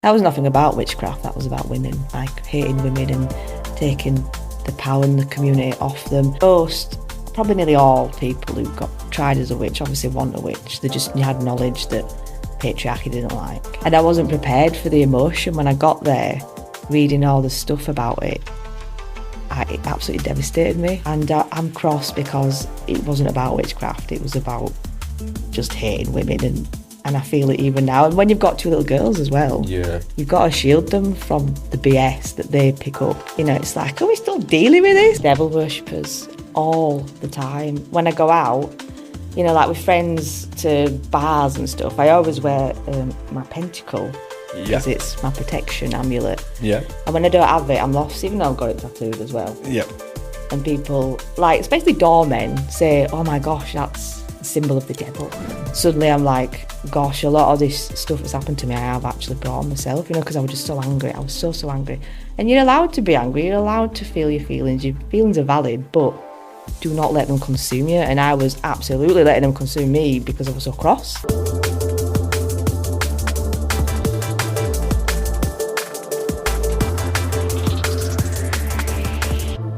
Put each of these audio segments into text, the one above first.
That was nothing about witchcraft, that was about women, like hating women and taking the power in the community off them. Most, probably nearly all people who got tried as a witch obviously want a witch. They just had knowledge that patriarchy didn't like. And I wasn't prepared for the emotion when I got there, reading all the stuff about it. It absolutely devastated me. And I'm cross because it wasn't about witchcraft, it was about just hating women, and I feel it even now. And when you've got two little girls as well, you've got to shield them from the BS that they pick up. You know, it's like, are we still dealing with this? Devil worshippers all the time. When I go out, you know, like with friends to bars and stuff, I always wear my pentacle because it's my protection amulet. Yeah. And when I don't have it, I'm lost, even though I've got it tattooed as well. Yeah. And people, like, especially doormen, say, oh my gosh, that's a symbol of the devil. Suddenly I'm like, gosh, a lot of this stuff that's happened to me I have actually brought on myself, you know, because I was just so angry. I was so angry. And you're allowed to be angry, you're allowed to feel your feelings are valid, but do not let them consume you. And I was absolutely letting them consume me because I was so cross.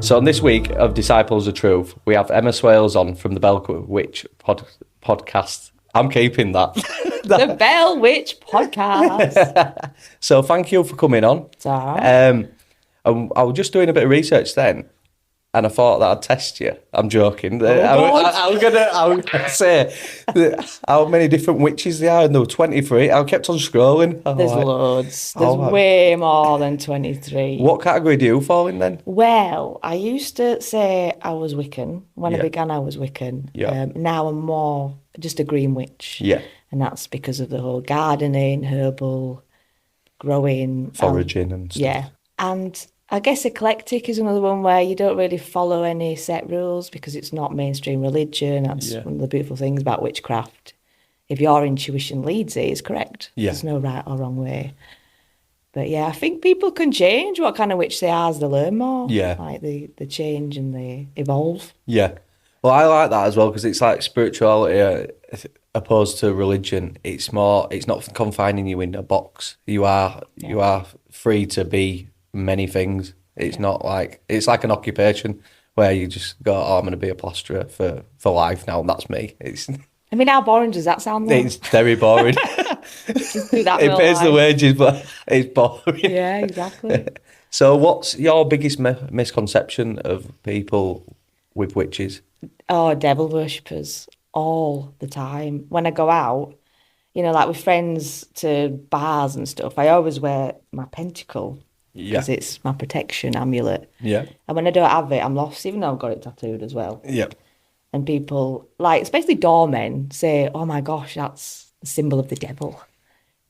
So on this week of Disciples of Truth, we have Emma Swailes on from the Bell Witch podcast. I'm keeping that. The Bell Witch podcast. So thank you for coming on. It's all right. I was just doing a bit of research then, and I thought that I'd test you. I'm joking. I was gonna say how many different witches there are, and there were 23. I kept on scrolling. There's loads. There's way more than 23. What category do you fall in then? Well, I used to say I was Wiccan. When I began, I was Wiccan. Yeah. Now I'm more just a green witch. Yeah. And that's because of the whole gardening, herbal, growing. Foraging and stuff. Yeah. And I guess eclectic is another one where you don't really follow any set rules because it's not mainstream religion. That's one of the beautiful things about witchcraft. If your intuition leads it, it's correct. Yeah. There's no right or wrong way. But yeah, I think people can change what kind of witch they are as they learn more. Yeah. Like they change and they evolve. Yeah. Well, I like that as well because it's like spirituality opposed to religion. It's not confining you in a box. You are free to be many things. It's not like, it's like an occupation where you just go, oh, I'm going to be a plasterer for life now, and that's me. I mean, how boring does that sound though? It's very boring. Just do that. It pays the wages, but it's boring. Yeah, exactly. So what's your biggest misconception of people with witches? Oh, devil worshippers all the time. When I go out, you know, like with friends to bars and stuff, I always wear my pentacle because it's my protection amulet. Yeah. And when I don't have it, I'm lost, even though I've got it tattooed as well. Yeah. And people, like, especially doormen, say, oh my gosh, that's the symbol of the devil.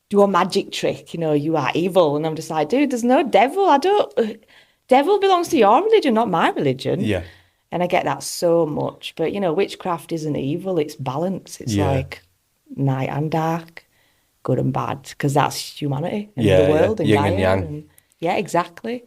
Do a magic trick, you know, you are evil. And I'm just like, dude, there's no devil. Devil belongs to your religion, not my religion. Yeah. And I get that so much. But, you know, witchcraft isn't evil, it's balance. It's like night and dark, good and bad, because that's humanity and the world and yin and yang. Yeah, exactly.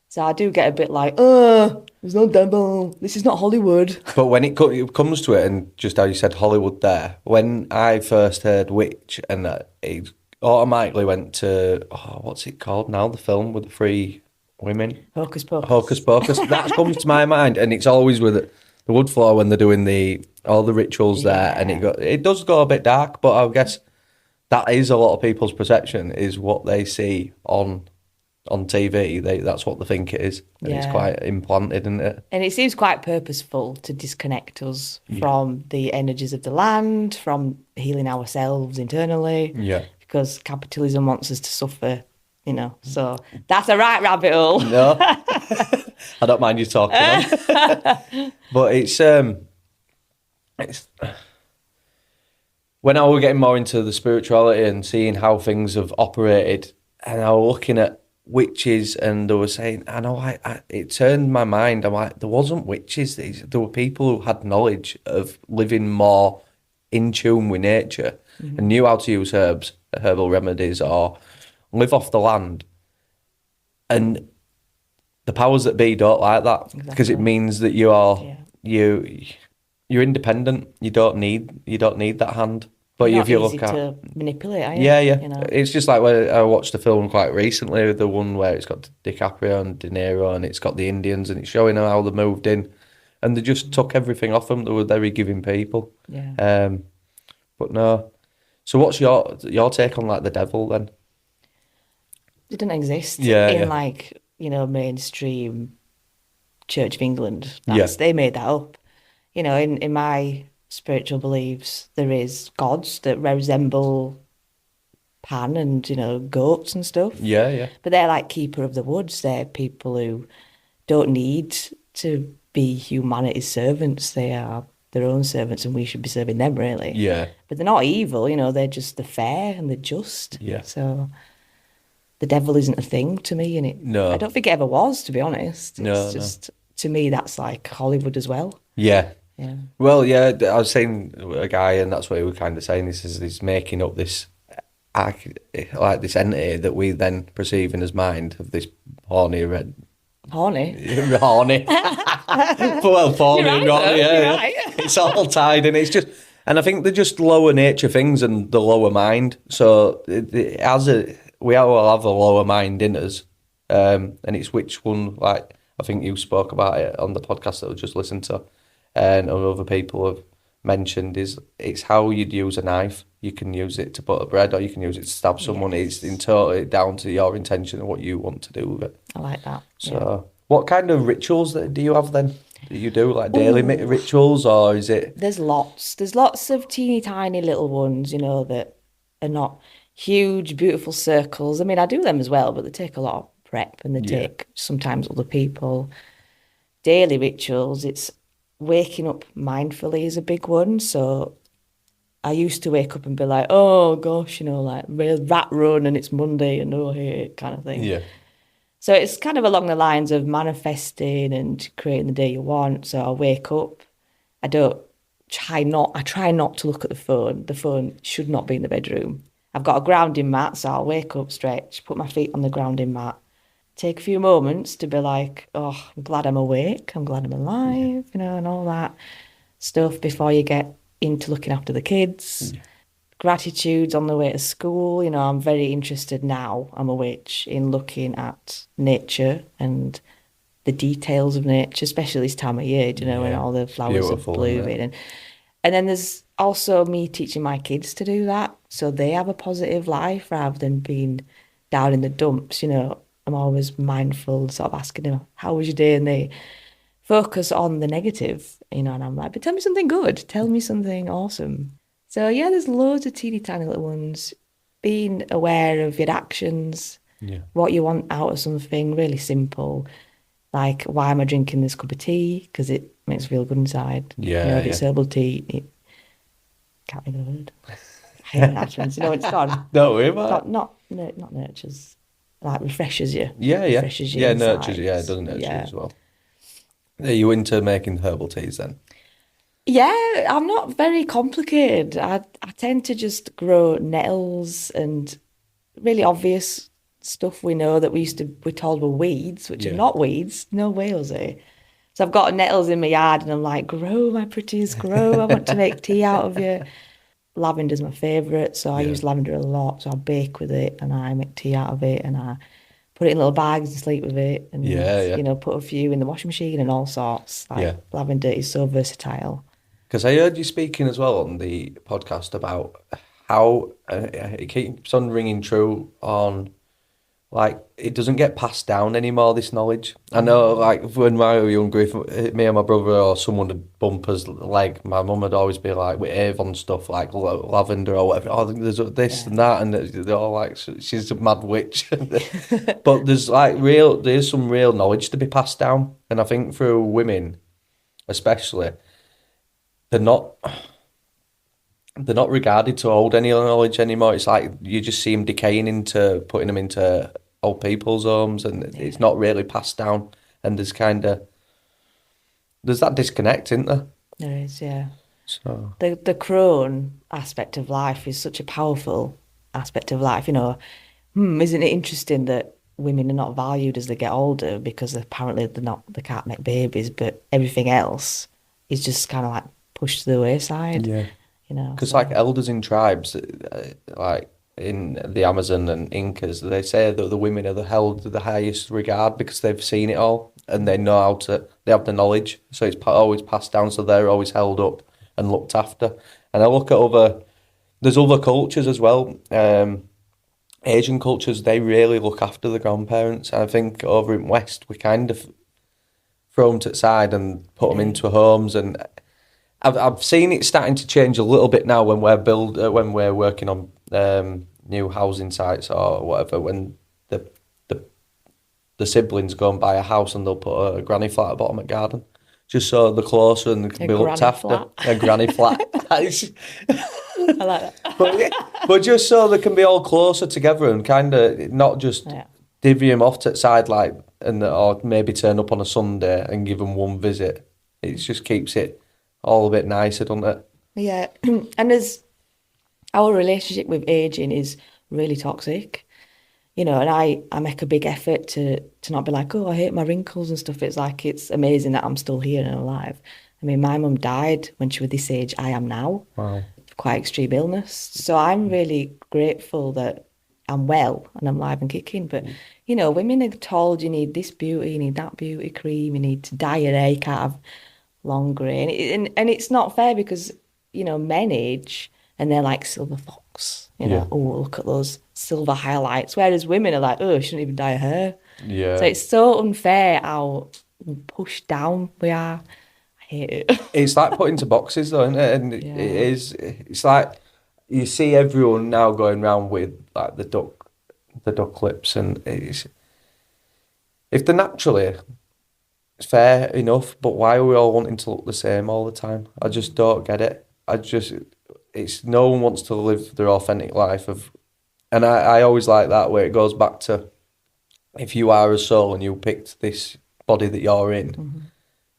So I do get a bit like, there's no devil, this is not Hollywood. But when it comes to it, and just how you said Hollywood there, when I first heard witch, and it automatically went to, what's it called now, the film with the three women? Hocus Pocus. Hocus Pocus. That comes to my mind, and it's always with the wood floor when they're doing all the rituals there, and it does go a bit dark, but I guess that is a lot of people's perception, is what they see on TV. That's what they think it is, and it's quite implanted, isn't it? And it seems quite purposeful to disconnect us from the energies of the land, from healing ourselves internally, because capitalism wants us to suffer, you know. So that's a right rabbit hole. No, I don't mind you talking on. But it's when I was getting more into the spirituality and seeing how things have operated, and I was looking at witches, and they were saying, I know, it turned my mind. I'm like, there wasn't witches. There were people who had knowledge of living more in tune with nature and knew how to use herbal remedies, or live off the land. And the powers that be don't like that, because it means that you're independent. You don't need that hand. But You're if not you easy look at to manipulate, are you? yeah, yeah, You know. it's just like when I watched a film quite recently, the one where it's got DiCaprio and De Niro, and it's got the Indians, and it's showing how they moved in, and they just took everything off them. They were very giving people. Yeah. But no. So what's your take on like the devil then? It didn't exist Yeah, in yeah, like, mainstream Church of England. yeah, They made that up. In my spiritual beliefs, there is gods that resemble Pan and, goats and stuff. yeah, yeah, But they're like keeper of the woods. They're people who don't need to be humanity's servants. They are their own servants and we should be serving them really. yeah, But they're not evil, they're just the fair and the just. yeah. So the devil isn't a thing to me, and I No, don't think it ever was, to be honest. no, It's no. just, to me, that's like Hollywood as well. Yeah. Yeah. Well, yeah, I was saying a guy, and that's what he was kind of saying. This is he's making up this like this entity that we then perceive in his mind of this horny red Horny. horny. Well, horny You're and right, horny, though. yeah, You're yeah. right. It's all tied, and it's just, and I think they're just lower nature things and the lower mind. So we all have a lower mind in us, and it's which one. Like I think you spoke about it on the podcast that I just listened to, and other people have mentioned it's how you'd use a knife. You can use it to butter bread, or you can use it to stab someone. Yes. It's totally down to your intention and what you want to do with it. I like that. So, what kind of rituals do you have then? Do you do like daily rituals, or is it? There's lots. There's lots of teeny tiny little ones, that are not huge, beautiful circles. I mean, I do them as well, but they take a lot of prep and they take sometimes other people. Daily rituals, it's waking up mindfully is a big one. So I used to wake up and be like, oh gosh, like rat run and it's Monday and oh, I hate it kind of thing. Yeah, So it's kind of along the lines of manifesting and creating the day you want. So I wake up. I try not to look at the phone. The phone should not be in the bedroom. I've got a grounding mat, so I'll wake up, stretch, put my feet on the grounding mat, take a few moments to be like, oh, I'm glad I'm awake. I'm glad I'm alive, and all that stuff before you get into looking after the kids. Yeah. Gratitudes on the way to school. I'm very interested now, I'm a witch, in looking at nature and the details of nature, especially this time of year, when all the flowers are blooming. And then there's also me teaching my kids to do that so they have a positive life rather than being down in the dumps. I'm always mindful, sort of asking them, how was your day? And they focus on the negative, and I'm like, but tell me something good. Tell me something awesome. So yeah, there's loads of teeny tiny little ones. Being aware of your actions, what you want out of something, really simple. Like, why am I drinking this cup of tea? Because it makes me feel good inside. If it's herbal tea, it can't be the word. I hate announcements. It's gone. Don't worry about it. Not nurtures. Like refreshes you. Yeah, yeah. Refreshes you. Yeah, inside. nurtures. Yeah, it doesn't nurture you as well. Are you into making herbal teas then? Yeah, I'm not very complicated. I tend to just grow nettles and really obvious stuff we know that we're told were weeds, which are not weeds. No Wales, eh? So I've got nettles in my yard and I'm like, grow, my pretties, grow. I want to make tea out of you. Lavender's my favourite, so I use lavender a lot. So I bake with it and I make tea out of it and I put it in little bags and sleep with it and, put a few in the washing machine and all sorts. Lavender is so versatile. Because I heard you speaking as well on the podcast about how it keeps on ringing true on, like, it doesn't get passed down anymore, this knowledge. I know, like, when I was younger, if me and my brother or someone would bump us leg, my mum would always be like, with Avon stuff, like lavender or whatever, oh, there's this and that, and they're all like, she's a mad witch. But there's some real knowledge to be passed down. And I think through women, especially, they're not regarded to hold any knowledge anymore. It's like you just see them decaying putting them into old people's homes, and it's not really passed down. And there's that disconnect, isn't there? There is, yeah. So the crone aspect of life is such a powerful aspect of life. Isn't it interesting that women are not valued as they get older because apparently they can't make babies, but everything else is just kind of like pushed to the wayside. yeah. you know. Because So, like elders in tribes, like in the Amazon and Incas, they say that the women are held to the highest regard because they've seen it all and they know how to. They have the knowledge, so it's always passed down. So they're always held up and looked after. And I look at there's other cultures as well. Asian cultures, they really look after the grandparents. And I think over in West, we kind of throw them to the side and put them into homes. And I've seen it starting to change a little bit now when we're working on new housing sites or whatever. When the siblings go and buy a house and they'll put a granny flat at the bottom of the garden, just so they're closer and they can be looked after. Flat. A granny flat. I like that. but just so they can be all closer together and kind of not just divvy them off to the side or maybe turn up on a Sunday and give them one visit. It just keeps it all a bit nicer, doesn't it? Yeah, and as our relationship with aging is really toxic, you know, and I make a big effort to not be like, oh, I hate my wrinkles and stuff. It's like, it's amazing that I'm still here and alive. I mean, my mum died when she was this age I am now. Wow. Quite extreme illness. So I'm really grateful that I'm well and I'm live and kicking. But, you know, women are told you need this beauty, you need that beauty cream, you need to dye your hair, you can't have long grey. And it's not fair because, you know, men age and they're like silver fox. You know, oh, look at those silver highlights. Whereas women are like, oh, she shouldn't even dye her hair. Yeah. So it's so unfair how pushed down we are. I hate it. It's like put into boxes though, isn't it? And it's like you see everyone now going around with like the duck lips, and if they're naturally fair enough, but why are we all wanting to look the same all the time? I just don't get it. It's no one wants to live their authentic life and I always like that where it goes back to if you are a soul and you picked this body that you're in,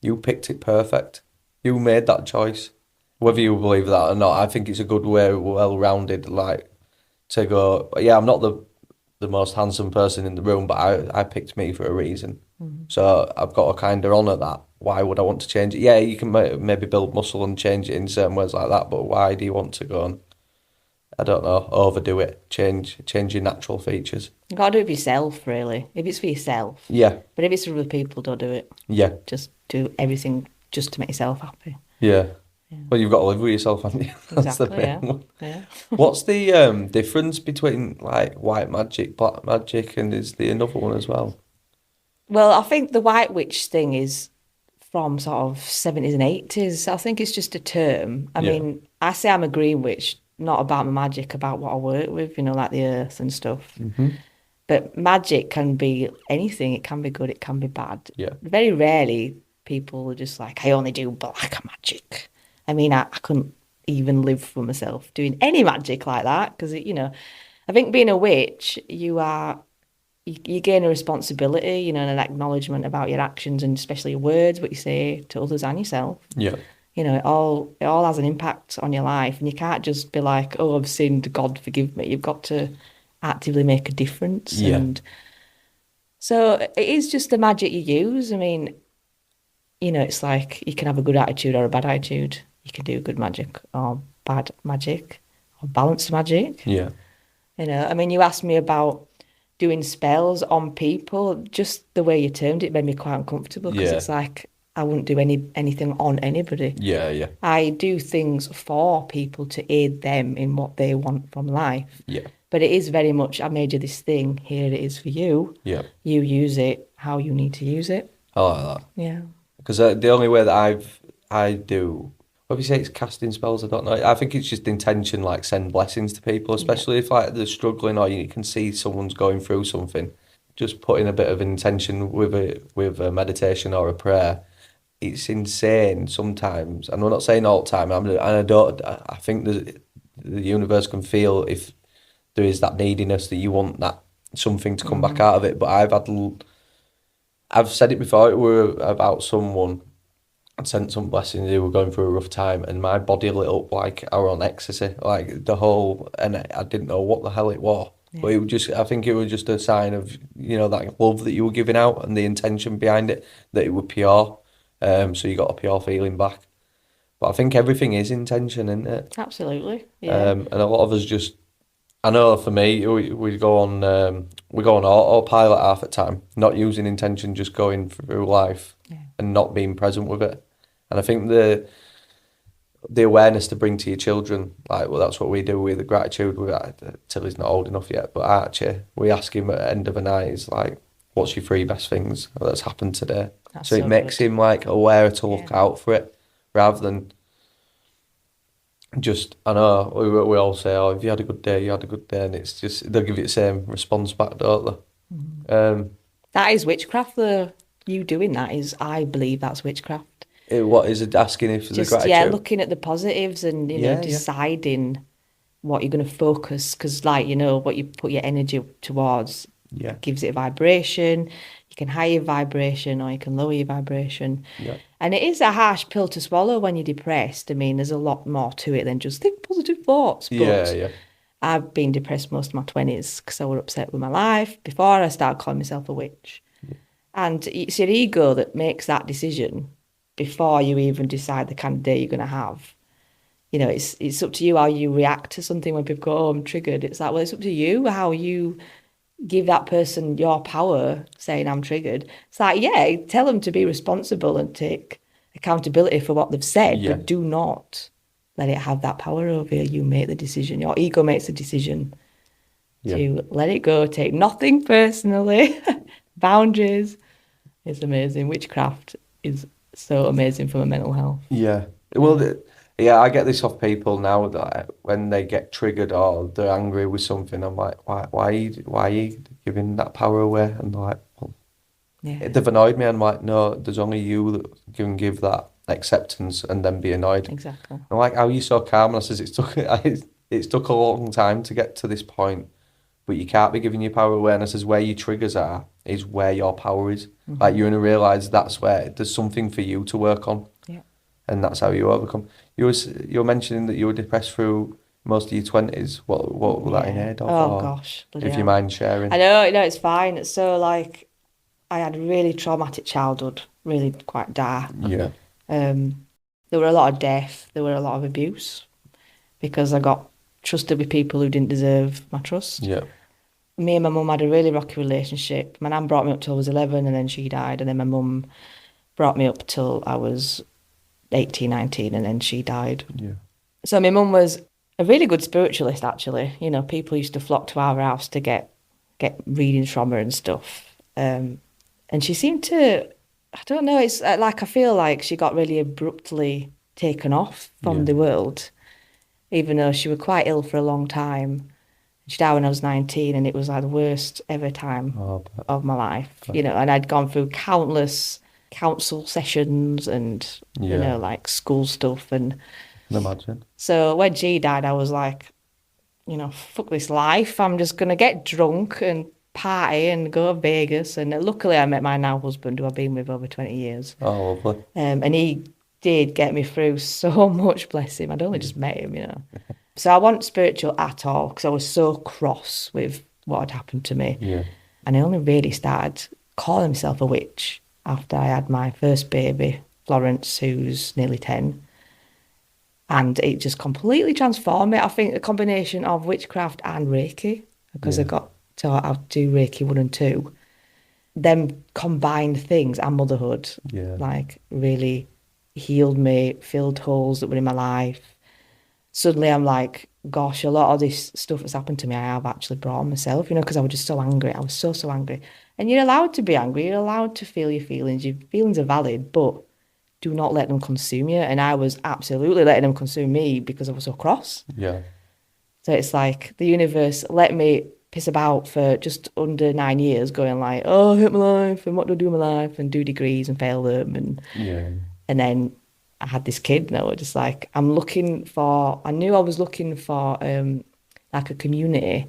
you picked it perfect. You made that choice. Whether you believe that or not, I think it's a good way, well-rounded, like to go, yeah, I'm not the most handsome person in the room, but I picked me for a reason. So I've got to kind of honour that. Why would I want to change it? Yeah, you can maybe build muscle and change it in certain ways like that, but why do you want to go and, I don't know, overdo it, change your natural features? You got to do it for yourself, really. If it's for yourself. Yeah. But if it's for other people, don't do it. Yeah. Just do everything just to make yourself happy. Yeah. Well, you've got to live with yourself, haven't you? That's Exactly, the main one. Yeah. What's the difference between like white magic, black magic, and is there another one as well? Well, I think the white witch thing is from sort of 70s and 80s. I think it's just a term. I mean, I say I'm a green witch, not about my magic, about what I work with, you know, like the earth and stuff. But magic can be anything. It can be good, it can be bad. Yeah. Very rarely people are just like, I only do black magic. I mean, I couldn't even live for myself doing any magic like that because, you know, I think being a witch, you gain a responsibility, you know, and an acknowledgement about your actions and especially your words, what you say to others and yourself. Yeah. You know, it all has an impact on your life, and you can't just be like, oh, I've sinned, God forgive me. You've got to actively make a difference. Yeah. And so it is just the magic you use. I mean, you know, it's like you can have a good attitude or a bad attitude. You can do good magic or bad magic or balanced magic. Yeah. You know, I mean, you asked me about doing spells on people. Just the way you termed it made me quite uncomfortable because it's like I wouldn't do anything on anybody. Yeah, yeah. I do things for people to aid them in what they want from life. Yeah. But it is very much, I made you this thing, here it is for you. Yeah. You use it how you need to use it. I like that. Yeah. Because the only way that I do, what if you say it's casting spells, I don't know. I think it's just intention, like send blessings to people, especially if like they're struggling or you can see someone's going through something. Just putting a bit of intention with a meditation or a prayer. It's insane sometimes, and I'm not saying all the time. I think the universe can feel if there is that neediness that you want that something to come back out of it. But I've said it before. It were about someone. I'd sent some blessings who were going through a rough time, and my body lit up like I were on ecstasy, like the whole. And I didn't know what the hell it was, but it was just. I think it was just a sign of that love that you were giving out and the intention behind it, that it was pure. So you got a pure feeling back. But I think everything is intention, isn't it? Absolutely. Yeah. And a lot of us just, I know for me, we go on autopilot half the time, not using intention, just going through life and not being present with it. And I think the awareness to bring to your children, like, well, that's what we do with the gratitude. Tilly's not old enough yet, but Archie, we ask him at the end of the night, is like, what's your 3 best things that's happened today? So it makes him like aware to look out for it, rather than just, I know we all say, oh, if you had a good day, you had a good day, and it's just, they'll give you the same response back, don't they? That is witchcraft, though. You doing that is, I believe that's witchcraft. What is it, asking if the gratitude? Yeah, looking at the positives and, deciding what you're going to focus, because, like, what you put your energy towards gives it a vibration. You can higher your vibration or you can lower your vibration. Yeah. And it is a harsh pill to swallow when you're depressed. I mean, there's a lot more to it than just think positive thoughts. But I've been depressed most of my 20s because I was upset with my life before I started calling myself a witch. Yeah. And it's your ego that makes that decision before you even decide the kind of day you're going to have. It's up to you how you react to something when people go, oh, I'm triggered. It's like, well, it's up to you how you give that person your power, saying I'm triggered. It's like, yeah, tell them to be responsible and take accountability for what they've said, but do not let it have that power over you. You make the decision. Your ego makes the decision to let it go, take nothing personally. Boundaries. It's amazing. Witchcraft is so amazing for my mental health. Yeah. Well, I get this off people now that when they get triggered or they're angry with something, I'm like, why are you giving that power away? And they're like, well, they've annoyed me. I'm like, no, there's only you that can give that acceptance and then be annoyed. Exactly. I'm like, how are you so calm? And I says, it's took a long time to get to this point, but you can't be giving your power away. And I says, where your triggers are is where your power is. Mm-hmm. Like, you're going to realise that's where there's something for you to work on. Yeah. And that's how you overcome. You were mentioning that you were depressed through most of your 20s. What was that in head of? Oh, gosh. If you mind sharing. I know, it's fine. So, like, I had a really traumatic childhood, really quite dark. Yeah. There were a lot of death. There were a lot of abuse because I got trusted with people who didn't deserve my trust. Yeah. Me and my mum had a really rocky relationship. My nan brought me up till I was 11 and then she died. And then my mum brought me up till I was 18, 19 and then she died. Yeah. So my mum was a really good spiritualist, actually. People used to flock to our house to get readings from her and stuff. And she seemed to, I don't know, it's like I feel like she got really abruptly taken off from the world, even though she was quite ill for a long time. She died when I was 19 and it was like the worst ever time of my life, and I'd gone through countless council sessions and, like school stuff. And imagine. So when she died, I was like, fuck this life. I'm just going to get drunk and party and go to Vegas. And luckily I met my now husband, who I've been with over 20 years. Oh, lovely. And he did get me through so much, bless him. I'd only just met him, So I wasn't spiritual at all because I was so cross with what had happened to me. Yeah. And I only really started calling myself a witch after I had my first baby, Florence, who's nearly 10. And it just completely transformed me. I think the combination of witchcraft and Reiki, because I got taught how to do Reiki 1 and 2, them combined things, and motherhood, like really healed me, filled holes that were in my life. Suddenly I'm like, gosh, a lot of this stuff that's happened to me, I have actually brought on myself, because I was just so angry. I was so angry. And you're allowed to be angry. You're allowed to feel your feelings. Your feelings are valid, but do not let them consume you. And I was absolutely letting them consume me because I was so cross. Yeah. So it's like the universe let me piss about for just under 9 years, going like, oh, I hate my life, and what do I do with my life, and do degrees and fail them. And then I had this kid, and I was just like, I knew I was looking for like a community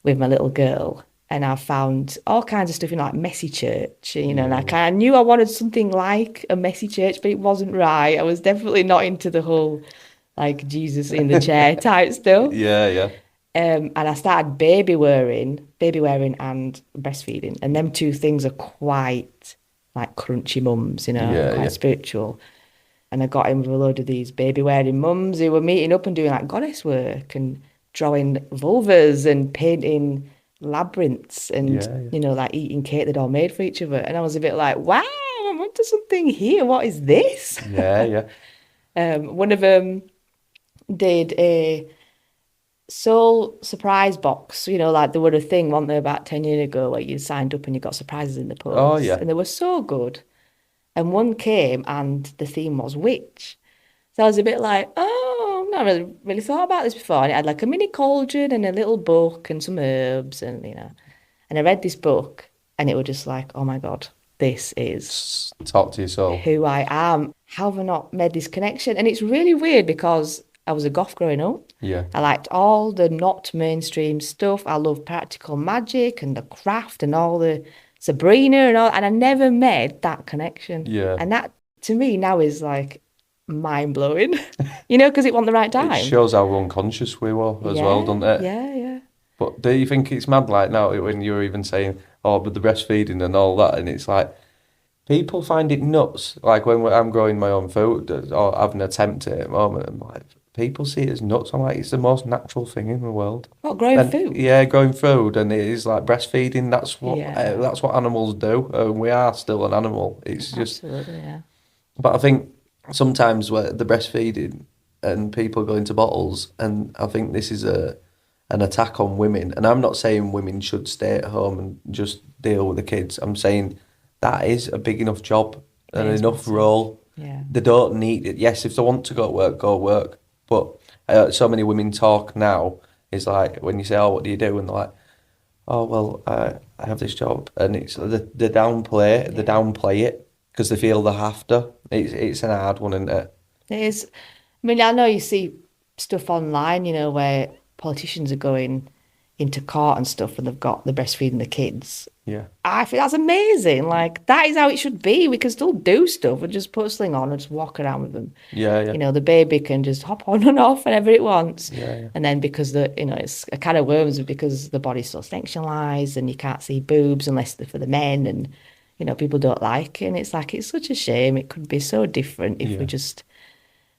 with my little girl, and I found all kinds of stuff, like messy church, like I knew I wanted something like a messy church, but it wasn't right. I was definitely not into the whole like Jesus in the chair type stuff. Yeah. And I started baby wearing and breastfeeding, and them two things are quite like crunchy mums, quite spiritual. And I got in with a load of these baby-wearing mums who were meeting up and doing like goddess work and drawing vulvas and painting labyrinths and, like eating cake they'd all made for each other. And I was a bit like, wow, I'm onto something here. What is this? Yeah. One of them did a soul surprise box, like there were a thing, weren't there, about 10 years ago where you signed up and you got surprises in the post. Oh, yeah. And they were so good. And one came and the theme was witch. So I was a bit like, oh, I've not really thought about this before. And it had like a mini cauldron and a little book and some herbs and, And I read this book and it was just like, oh my God, this is talk to your soul. Who I am. How have I not made this connection? And it's really weird because I was a goth growing up. Yeah. I liked all the not mainstream stuff. I loved practical magic and the craft and all the Sabrina and all, and I never made that connection. Yeah. And that to me now is like mind blowing, because it wasn't the right time. It shows how unconscious we were as well, doesn't it? Yeah. But do you think it's mad like now when you were even saying, but the breastfeeding and all that, and it's like, people find it nuts. Like when I'm growing my own food or having an attempt at it at the moment, I'm like, people see it as nuts. I'm like, it's the most natural thing in the world. What, growing food? Yeah, growing food, and it is like breastfeeding. That's what animals do. We are still an animal. It's Absolutely, yeah. But I think sometimes where the breastfeeding and people go into bottles, and I think this is an attack on women. And I'm not saying women should stay at home and just deal with the kids. I'm saying that is a big enough job and enough role. Yeah. They don't need it. Yes, if they want to go to work. But so many women talk now, is like, when you say, what do you do? And they're like, I have this job. And it's they downplay it because they feel they have to. It's an hard one, isn't it? It is. I mean, I know you see stuff online, where politicians are going into court and stuff and they've got the breastfeeding the kids. Yeah. I think that's amazing. Like, that is how it should be. We can still do stuff and just put a sling on and just walk around with them. Yeah. The baby can just hop on and off whenever it wants. Yeah. And then because it's a can of worms because the body's so sexualized and you can't see boobs unless they're for the men and, people don't like it. And it's like, it's such a shame. It could be so different if we just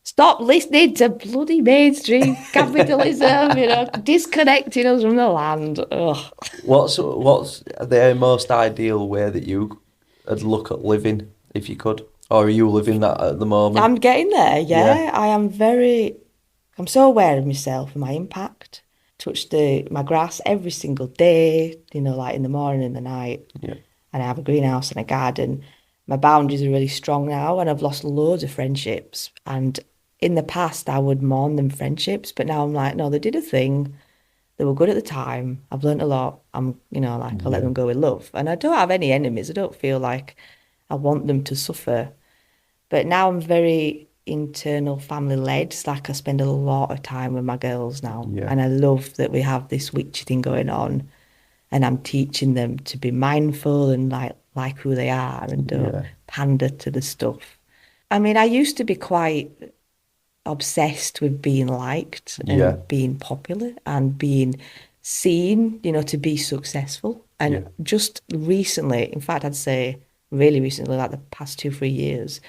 stop listening to bloody mainstream capitalism, disconnecting us from the land. Ugh. What's the most ideal way that you would look at living, if you could? Or are you living that at the moment? I'm getting there, yeah. I'm so aware of myself and my impact. Touch my grass every single day, like in the morning and the night. Yeah. And I have a greenhouse and a garden. My boundaries are really strong now and I've lost loads of friendships. And in the past, I would mourn them friendships, but now I'm like, no, they did a thing. They were good at the time. I've learned a lot. I'll let them go with love. And I don't have any enemies. I don't feel like I want them to suffer. But now I'm very internal family led. It's like I spend a lot of time with my girls now. Yeah. And I love that we have this witchy thing going on. And I'm teaching them to be mindful and like who they are and don't pander to the stuff. I mean, I used to be quite obsessed with being liked and being popular and being seen, to be successful. And just recently, in fact, I'd say really recently, like the past 2-3 years,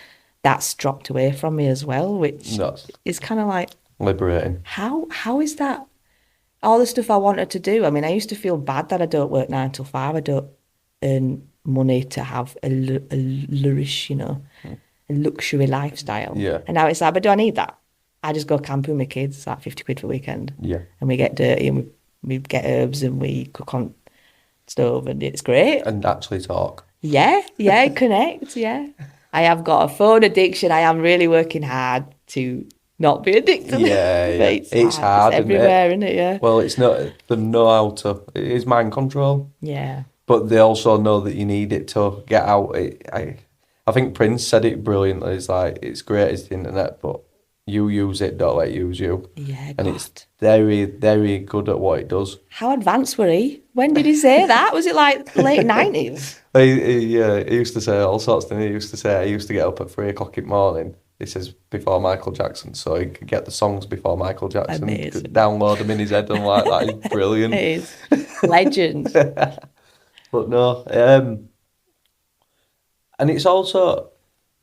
that's dropped away from me as well, which is kind of like liberating. How is that? All the stuff I wanted to do. I mean, I used to feel bad that I don't work 9 till 5. I don't earn money to have a flourish, a luxury lifestyle. Yeah. And now it's like, but do I need that? I just go camping with my kids. It's like 50 quid for a weekend. Yeah. And we get dirty and we get herbs and we cook on stove and it's great. And actually talk. Yeah, connect, yeah. I have got a phone addiction. I am really working hard to not be addicted. Yeah. It's hard, it's everywhere, isn't it? Yeah. Well, it's not, they know how to, it is mind control. Yeah. But they also know that you need it to get out. I think Prince said it brilliantly. It's like, it's great as the internet, but you use it, don't let it use you. Yeah, and it's very, very good at what it does. How advanced were he? When did he say that? Was it like late 90s? He used to say all sorts of things. He used to say, I used to get up at 3 o'clock in the morning. This is before Michael Jackson, so he could get the songs before Michael Jackson. Amazing. Could download them in his head and like that is brilliant. It is. Legend. But no, and it's also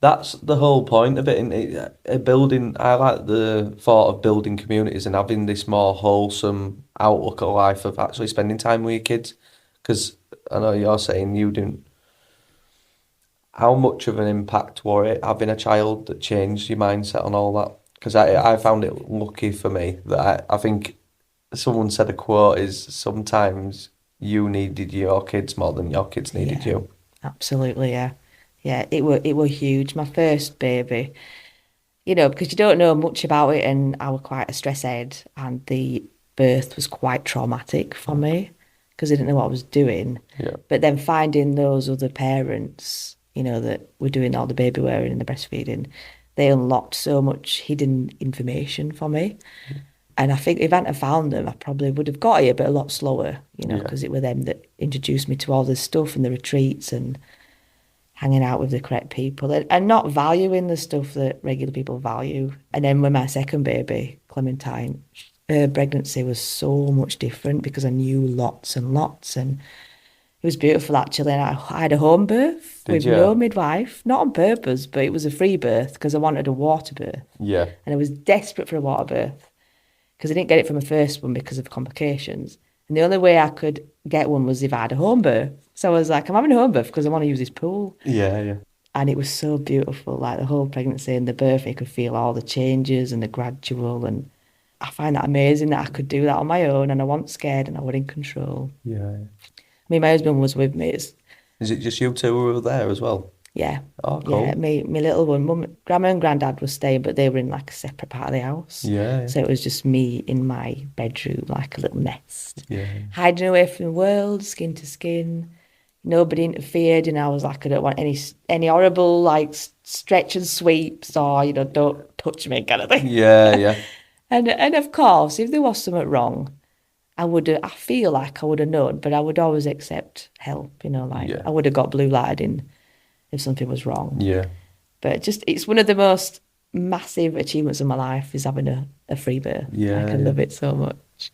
That's the whole point of it. And building, I like the thought of building communities and having this more wholesome outlook at life of actually spending time with your kids. Because I know you're saying you didn't. How much of an impact was it having a child that changed your mindset on all that? Because I found it lucky for me that I think someone said a quote is sometimes you needed your kids more than your kids needed you. Absolutely, yeah. Yeah, it were huge. My first baby, because you don't know much about it, and I was quite a stress head, and the birth was quite traumatic for me because I didn't know what I was doing. Yeah. But then finding those other parents, that were doing all the baby wearing and the breastfeeding, they unlocked so much hidden information for me. And I think if I hadn't found them, I probably would have got here, but a lot slower, because it were them that introduced me to all this stuff and the retreats and hanging out with the correct people and not valuing the stuff that regular people value. And then with my second baby, Clementine, her pregnancy was so much different because I knew lots and lots, and it was beautiful actually. And I had a home birth with no midwife, not on purpose, but it was a free birth because I wanted a water birth. Yeah. And I was desperate for a water birth because I didn't get it from my first one because of complications. And the only way I could get one was if I had a home birth. So I was like, I'm having a home birth because I want to use this pool. Yeah, yeah. And it was so beautiful, like the whole pregnancy and the birth, you could feel all the changes and the gradual. And I find that amazing that I could do that on my own and I wasn't scared and I was in control. Yeah. I mean, my husband was with me. Is it just you two who were there as well? Yeah. Oh, cool. Yeah, my little one, grandma and granddad were staying, but they were in like a separate part of the house. Yeah. So it was just me in my bedroom, like a little nest. Yeah. Hiding away from the world, skin to skin. Nobody interfered, and I was like, I don't want any horrible like stretch and sweeps or don't touch me kind of thing. Yeah, yeah. And of course, if there was something wrong, I feel like I would have known, but I would always accept help. I would have got blue lighted in if something was wrong. Yeah. But it's one of the most massive achievements of my life is having a free birth. Yeah, I love it so much.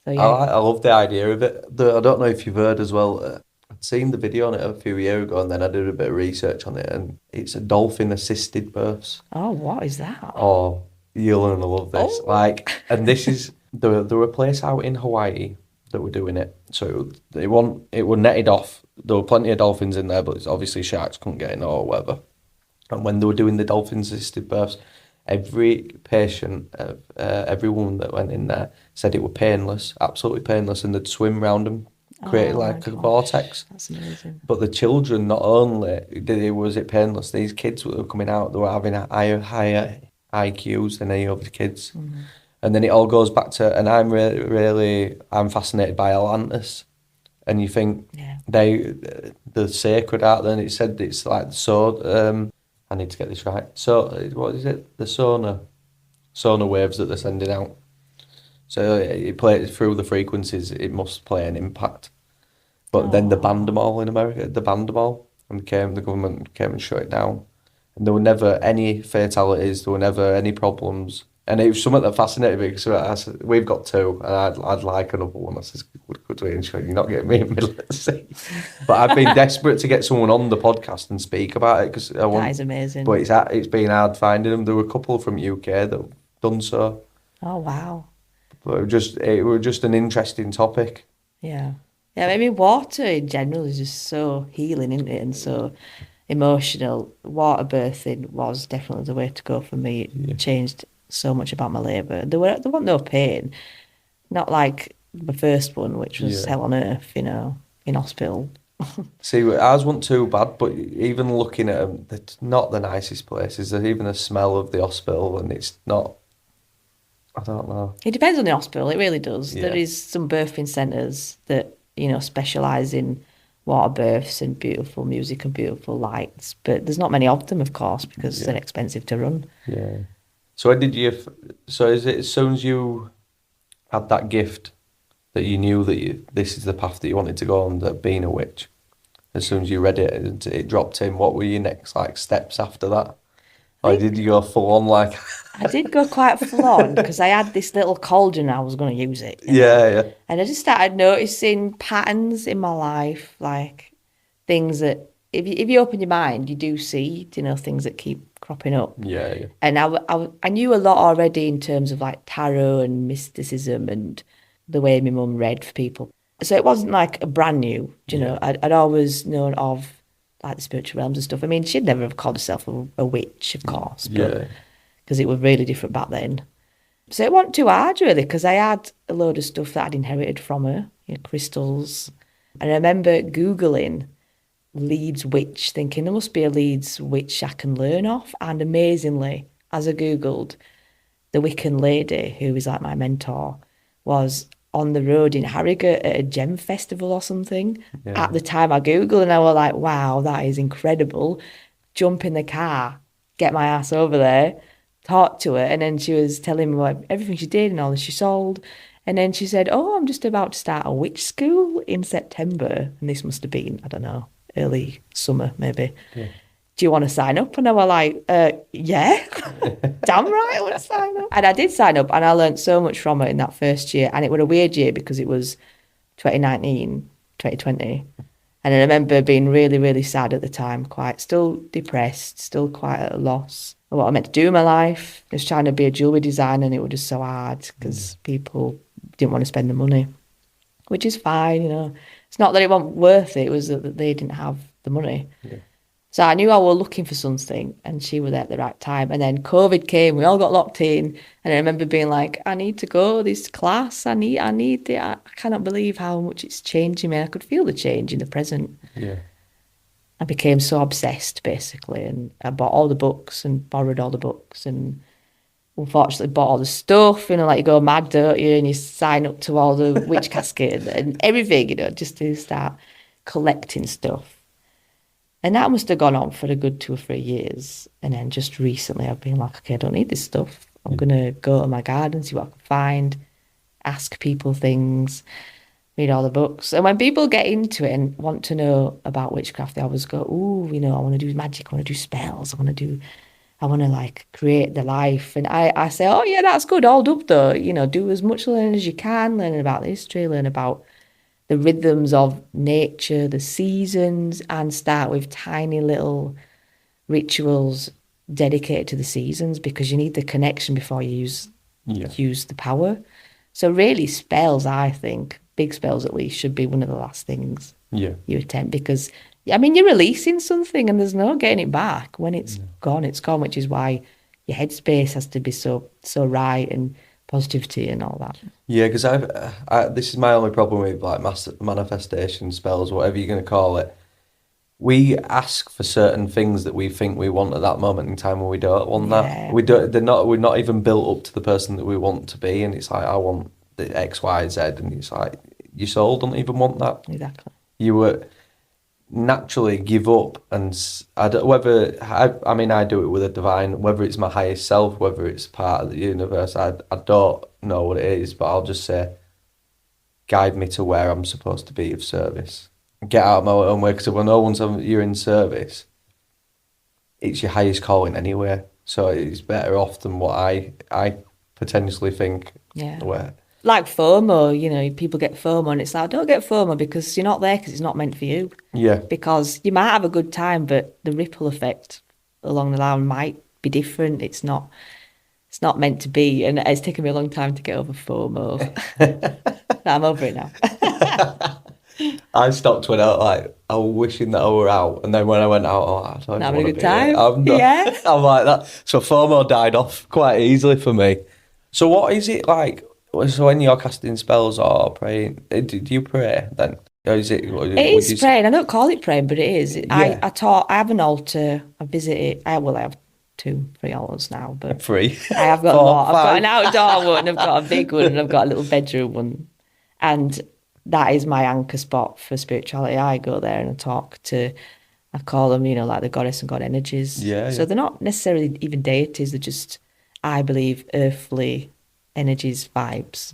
So yeah, I love the idea of it. I don't know if you've heard as well. I'd seen the video on it a few years ago, and then I did a bit of research on it, and it's a dolphin-assisted births. Oh, what is that? Oh, you're gonna love this. Oh. And this is there were a place out in Hawaii that were doing it. So it were netted off. There were plenty of dolphins in there, but it's obviously sharks couldn't get in or whatever. And when they were doing the dolphin-assisted births, every patient, every woman that went in there said it were painless, absolutely painless, and they'd swim round them, creating like a vortex. That's amazing. But the children, not only was it painless, these kids were coming out, they were having higher IQs than any other kids. Mm-hmm. And then it all goes back to, and I'm fascinated by Atlantis. And you think the sacred art, then it said it's like the sword, I need to get this right. So, what is it? The sonar waves that they're sending out. So it plays through the frequencies, it must play an impact. But then they banned them all in America, and the government came and shut it down. And there were never any fatalities, there were never any problems. And it was something that fascinated me because I said, we've got two, and I'd like another one. I said, could we ensure you're not getting me in the middle of the sea? But I've been desperate to get someone on the podcast and speak about it because that is amazing. But it's been hard finding them. There were a couple from UK that have done so. Oh wow! But it was just an interesting topic. Yeah. I mean, water in general is just so healing, isn't it? And so emotional. Water birthing was definitely the way to go for me. It changed so much about my labour. There wasn't no pain, not like the first one, which was hell on earth, in hospital. See, ours wasn't too bad, but even looking at them, they're not the nicest places. There's even a smell of the hospital, and it's not. I don't know. It depends on the hospital. It really does. Yeah. There is some birthing centres that specialise in water births and beautiful music and beautiful lights, but there's not many of them, of course, because they're expensive to run. Yeah. So when did you? So is it as soon as you had that gift that you knew that this is the path that you wanted to go on, that being a witch? As soon as you read it and it dropped in, what were your next steps after that? Or did you go full on I did go quite full on because I had this little cauldron. I was going to use it. Yeah. And I just started noticing patterns in my life, like things that if you open your mind, you do see, you know, things that keep cropping up. Yeah, yeah. And I knew a lot already in terms of like tarot and mysticism and the way my mum read for people. So it wasn't like a brand new, you know, I'd always known of like the spiritual realms and stuff. I mean, she'd never have called herself a witch, of course, but because it was really different back then. So it wasn't too hard really, because I had a load of stuff that I'd inherited from her, you know, crystals. And I remember Googling Leeds witch, thinking there must be a Leeds witch I can learn off. And amazingly, as I Googled, the Wiccan lady, who was like my mentor, was on the road in Harrogate at a gem festival or something. At the time I Googled, and I was like, wow, that is incredible. Jump in the car, get my ass over there, talk to her. And then she was telling me what, everything she did and all that she sold. And then she said, oh, I'm just about to start a witch school in September. And this must have been, I don't know, early summer maybe. Do you want to sign up? And I was like, yeah, damn right, I want to sign up. And I did sign up, and I learned so much from her in that first year. And it was a weird year because it was 2019, 2020. And I remember being really, really sad at the time, quite still depressed, still quite at a loss of what I meant to do in my life. I was trying to be a jewellery designer, and it was just so hard because people didn't want to spend the money, which is fine, you know. It's not that it wasn't worth it, it was that they didn't have the money. So I knew I was looking for something, and she was there at the right time. And then COVID came, we all got locked in. And I remember being like, I need to go to this class. I need it. I cannot believe how much it's changing me. I could feel the change in the present. I became so obsessed, basically. And I bought all the books and borrowed all the books, and unfortunately bought all the stuff. You know, like you go mad, don't you? And you sign up to all the witch casket and everything, you know, just to start collecting stuff. And that must have gone on for a good 2 or 3 years. And then just recently I've been like, okay, I don't need this stuff. I'm going to go to my garden, see what I can find, ask people things, read all the books. And when people get into it and want to know about witchcraft, they always go, ooh, you know, I want to do magic, I want to do spells, I want to like create the life. And I say, oh yeah, that's good, all up though. You know, do as much learning as you can, learn about the history, learn about the rhythms of nature, the seasons, and start with tiny little rituals dedicated to the seasons, because you need the connection before you use the power. So really spells, I think, big spells at least, should be one of the last things you attempt, because, I mean, you're releasing something and there's no getting it back. When it's gone, which is why your headspace has to be so right, and positivity and all that. Yeah, because this is my only problem with like manifestation spells, whatever you're going to call it. We ask for certain things that we think we want at that moment in time, and we don't want that. We're not even built up to the person that we want to be, and it's like, I want the X, Y, Z, and it's like your soul don't even want that. Exactly. You were naturally give up, and I do it with a divine, whether it's my highest self, whether it's part of the universe, I don't know what it is, but I'll just say, guide me to where I'm supposed to be of service. Get out of my own way, because if I know once you're in service, it's your highest calling anyway, so it's better off than what I potentially think. Where like FOMO, you know, people get FOMO, and it's like, don't get FOMO because you're not there, because it's not meant for you. Because you might have a good time, but the ripple effect along the line might be different. It's not meant to be, and it's taken me a long time to get over FOMO. I'm over it now. I stopped when I was wishing that I were out, and then when I went out, I don't having a good time. I'm like that. So FOMO died off quite easily for me. So what is it like? So when you're casting spells or praying, do you pray then? Or is it? It is praying. I don't call it praying, but it is. I have an altar. I visit it. I have 2, 3 altars now, but 3. I have got 4, a lot. I've got an outdoor one. I've got a big one, and I've got a little bedroom one, and that is my anchor spot for spirituality. I go there and I call them, you know, like the goddess and god energies. So they're not necessarily even deities. They're just, I believe, earthly energies, vibes.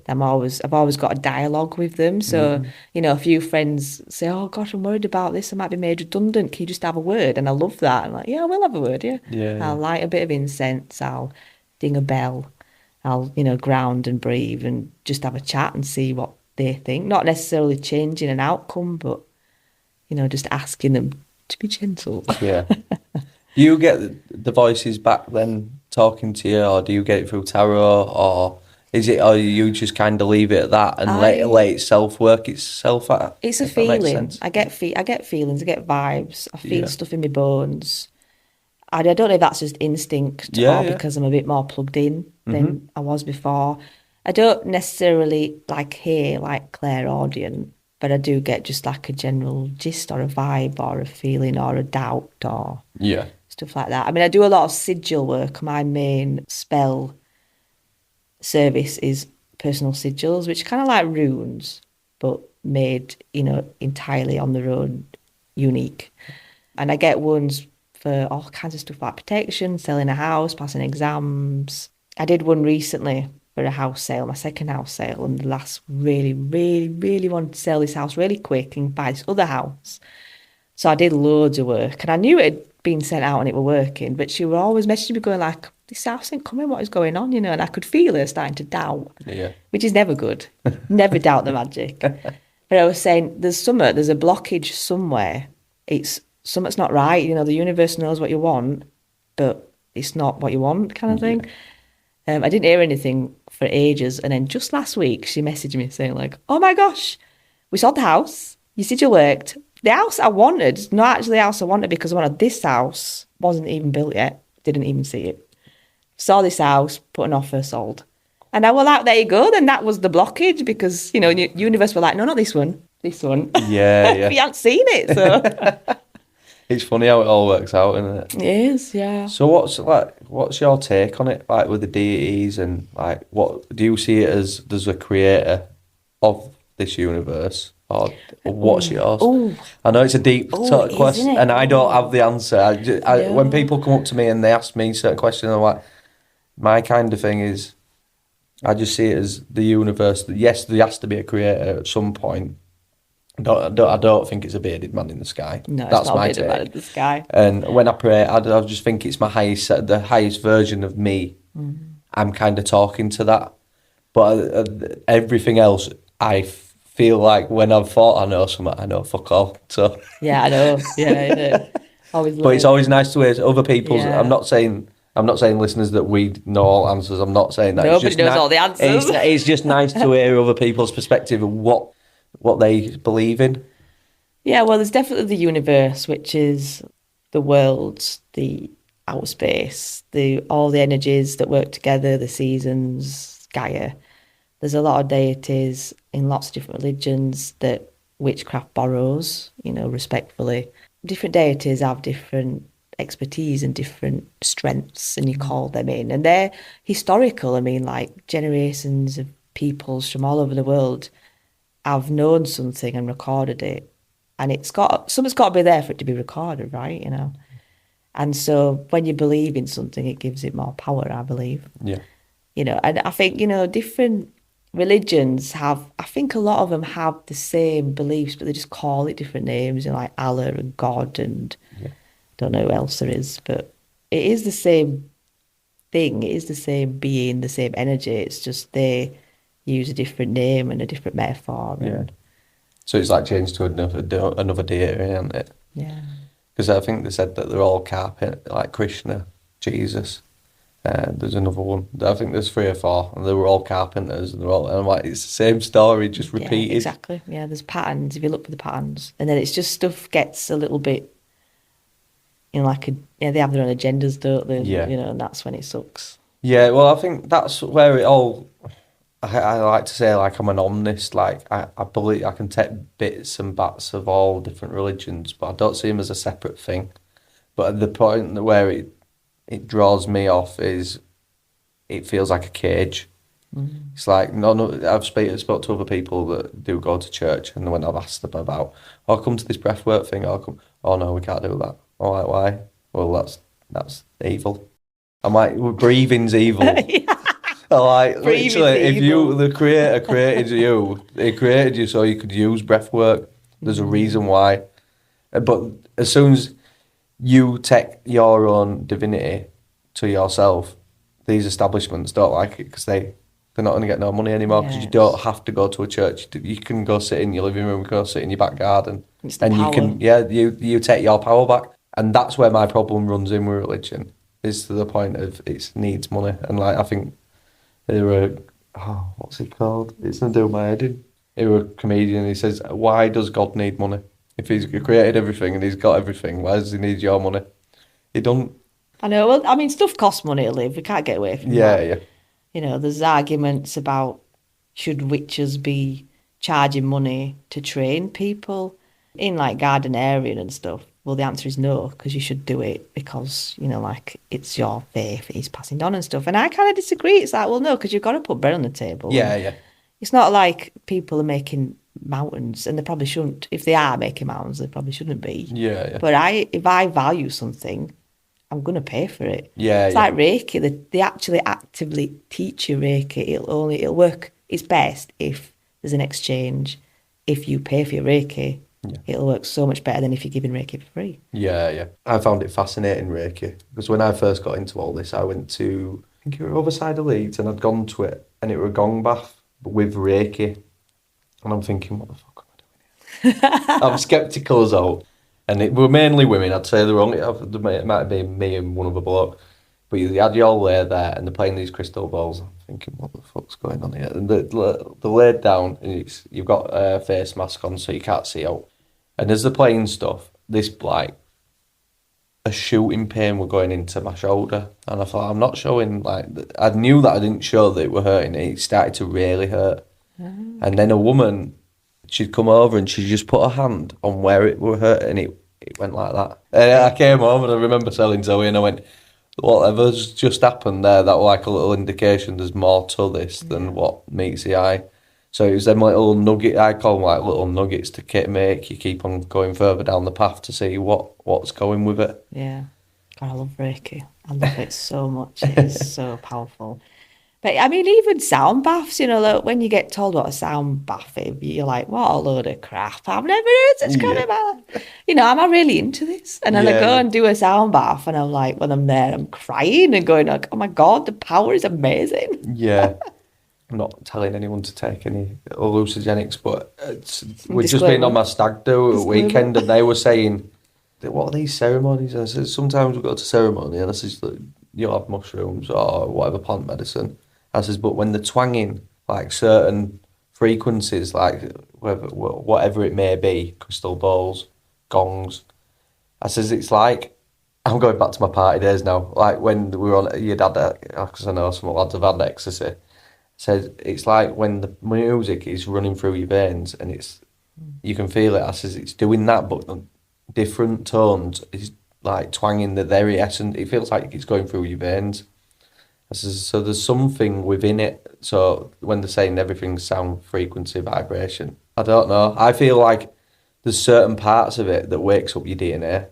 I've always got a dialogue with them. So you know, a few friends say, oh gosh, I'm worried about this, I might be made redundant, can you just have a word? And I love that. I'm like, yeah, I will have a word. I'll light a bit of incense, I'll ding a bell, I'll, you know, ground and breathe and just have a chat and see what they think, not necessarily changing an outcome, but, you know, just asking them to be gentle. Yeah. Do you get the voices back then talking to you, or do you get it through tarot, or or you just kind of leave it at that and let itself work itself out? It's a If that makes feeling. sense. I get feelings, I get vibes, I feel Yeah. stuff in my bones. I don't know if that's just instinct Yeah, or yeah. because I'm a bit more plugged in than I was before. I don't necessarily hear clairaudient, but I do get just like a general gist or a vibe or a feeling or a doubt or Yeah. stuff like that. I mean, I do a lot of sigil work. My main spell service is personal sigils, which are kind of like runes, but made, entirely on their own, unique. And I get ones for all kinds of stuff like protection, selling a house, passing exams. I did one recently for a house sale, my second house sale, and the last really, really, really wanted to sell this house really quick and buy this other house. So I did loads of work, and I knew it had been sent out and it were working, but she were always messaging me going like, this house ain't coming, what is going on, and I could feel her starting to doubt, which is never good. Never doubt the magic. But I was saying, there's a blockage somewhere. Something's not right, the universe knows what you want, but it's not what you want, kind of thing. I didn't hear anything for ages, and then just last week she messaged me saying like, oh my gosh, we sold the house, you said you worked. The house I wanted, not actually the house I wanted, because I wanted this house, wasn't even built yet, didn't even see it. Saw this house, put an offer, sold. And I was like, there you go, then that was the blockage, because, universe were like, no, not this one, this one. Yeah, yeah. But you hadn't seen it, so. It's funny how it all works out, isn't it? It is, yeah. So what's your take on it, like with the deities, and like what do you see it as? There's a creator of this universe, or what's yours? Ooh. I know it's a deep sort of question, and I don't have the answer. When people come up to me and they ask me certain questions, I'm like, my kind of thing is, I just see it as the universe. Yes, there has to be a creator at some point. I don't think it's a bearded man in the sky. No, that's it's not my a bearded take. man in the sky. And when I pray, I just think it's the highest version of me. I'm kind of talking to that. But everything else, I feel like when I've thought I know something, I know fuck all. So yeah, I know. Yeah, always. But it's always nice to hear other people's. Yeah. I'm not saying listeners that we know all answers. I'm not saying that. Nobody knows all the answers. It's just nice to hear other people's perspective of what they believe in. Yeah, well, there's definitely the universe, which is the worlds, the outer space, all the energies that work together, the seasons, Gaia. There's a lot of deities in lots of different religions that witchcraft borrows, respectfully. Different deities have different expertise and different strengths, and you call them in. And they're historical. I mean, like generations of peoples from all over the world have known something and recorded it. And something's got to be there for it to be recorded, right? And so when you believe in something, it gives it more power, I believe. Yeah. And I think, different religions I think a lot of them have the same beliefs, but they just call it different names, like Allah and God and don't know who else there is. But it is the same thing. It is the same being, the same energy. It's just they use a different name and a different metaphor. So it's like changed to another deity, isn't it? Yeah. Because I think they said that they're all like Krishna, Jesus. There's another one. I think there's 3 or 4, and they were all carpenters, and I'm like, it's the same story, just repeated. Yeah, exactly. Yeah, there's patterns. If you look for the patterns, and then it's just stuff gets a little bit, they have their own agendas, don't they? Yeah. And that's when it sucks. Yeah, well, I think that's where it all. I like to say, like, I'm an omnist. Like, I believe I can take bits and bats of all different religions, but I don't see them as a separate thing. But at the point where it draws me off is it feels like a cage. Mm. It's like, no, I've spoke to other people that do go to church, and when I've asked them about, come to this breathwork thing, oh no, we can't do that. I'm like, why? Well, that's evil. I'm like, well, breathing's evil. Yeah. Like, literally, if the creator created you, he created you so you could use breath work. There's a reason why. But as soon as you take your own divinity to yourself, these establishments don't like it because they They're not going to get no money anymore because Yes. you don't have to go to a church. You can go sit in your living room, go sit in your back garden. It's the and power. you can, you take your power back. And that's where my problem runs in with religion, is to the point of it needs money. And like, I think there were, what's he called? It's not doing my head in. He was a comedian. He says, why does God need money? If he's created everything and he's got everything, why does he need your money? He don't. I know. Well, I mean, stuff costs money to live. We can't get away from that. Yeah. You know, there's arguments about should witches be charging money to train people in like gardenarian and stuff. Well, the answer is no, because you should do it because, you know, like it's your faith it's passing on and stuff. And I kind of disagree. It's like, well, no, because you've got to put bread on the table. Yeah. It's not like people are making mountains, and they probably shouldn't. If they are making mountains, they probably shouldn't be. Yeah. But if I value something, I'm going to pay for it. Yeah. It's like Reiki. They actually actively teach you Reiki. It'll work. It's best if there's an exchange. If you pay for your Reiki, it'll work so much better than if you're giving Reiki for free. Yeah. I found it fascinating, Reiki, because when I first got into all this, I went to, I think it was other side of Leeds, and I'd gone to it, and it was a gong bath with Reiki. And I'm thinking, what the fuck am I doing here? I'm sceptical as all. And it were mainly women, I'd say. It might have been me and one other bloke. But you had you all there, and they're playing these crystal balls. I'm thinking, what the fuck's going on here? And they're laid down, and you've got a face mask on so you can't see out. And as they're playing stuff, this, like, a shooting pain were going into my shoulder. And I thought, I'm not showing, like, I knew that I didn't show that it were hurting. It started to really hurt. And then a woman, she'd come over and she just put her hand on where it were hurt, and it went like that. And I came home and I remember telling Zoe, and I went, whatever's just happened there, that was like a little indication there's more to this than what meets the eye. So it was them little nugget, I call them like little nuggets to make you keep on going further down the path to see what's going with it. Yeah. God, I love Reiki. I love it so much. It's so powerful. But I mean, even sound baths, you know, like when you get told what a sound bath is, you're like, what a load of crap. I've never heard such crap about. You know, am I really into this? And then I go and do a sound bath, and I'm like, when I'm there, I'm crying and going like, oh my God, the power is amazing. Yeah. I'm not telling anyone to take any hallucinogenics, but we've just been on my stag do at the weekend, and they were saying, what are these ceremonies? And I said, sometimes we go to ceremony, and I says, you'll have mushrooms or whatever plant medicine. I says, but when they're twanging like certain frequencies, like whatever it may be, crystal balls, gongs, I says, it's like, I'm going back to my party days now, like when we were on, you'd had that, because I know some lads have had ecstasy, says it's like when the music is running through your veins and you can feel it. I says, it's doing that, but different tones, it's like twanging the very essence, it feels like it's going through your veins. So there's something within it. So when they're saying everything's sound, frequency, vibration, I don't know. I feel like there's certain parts of it that wakes up your DNA,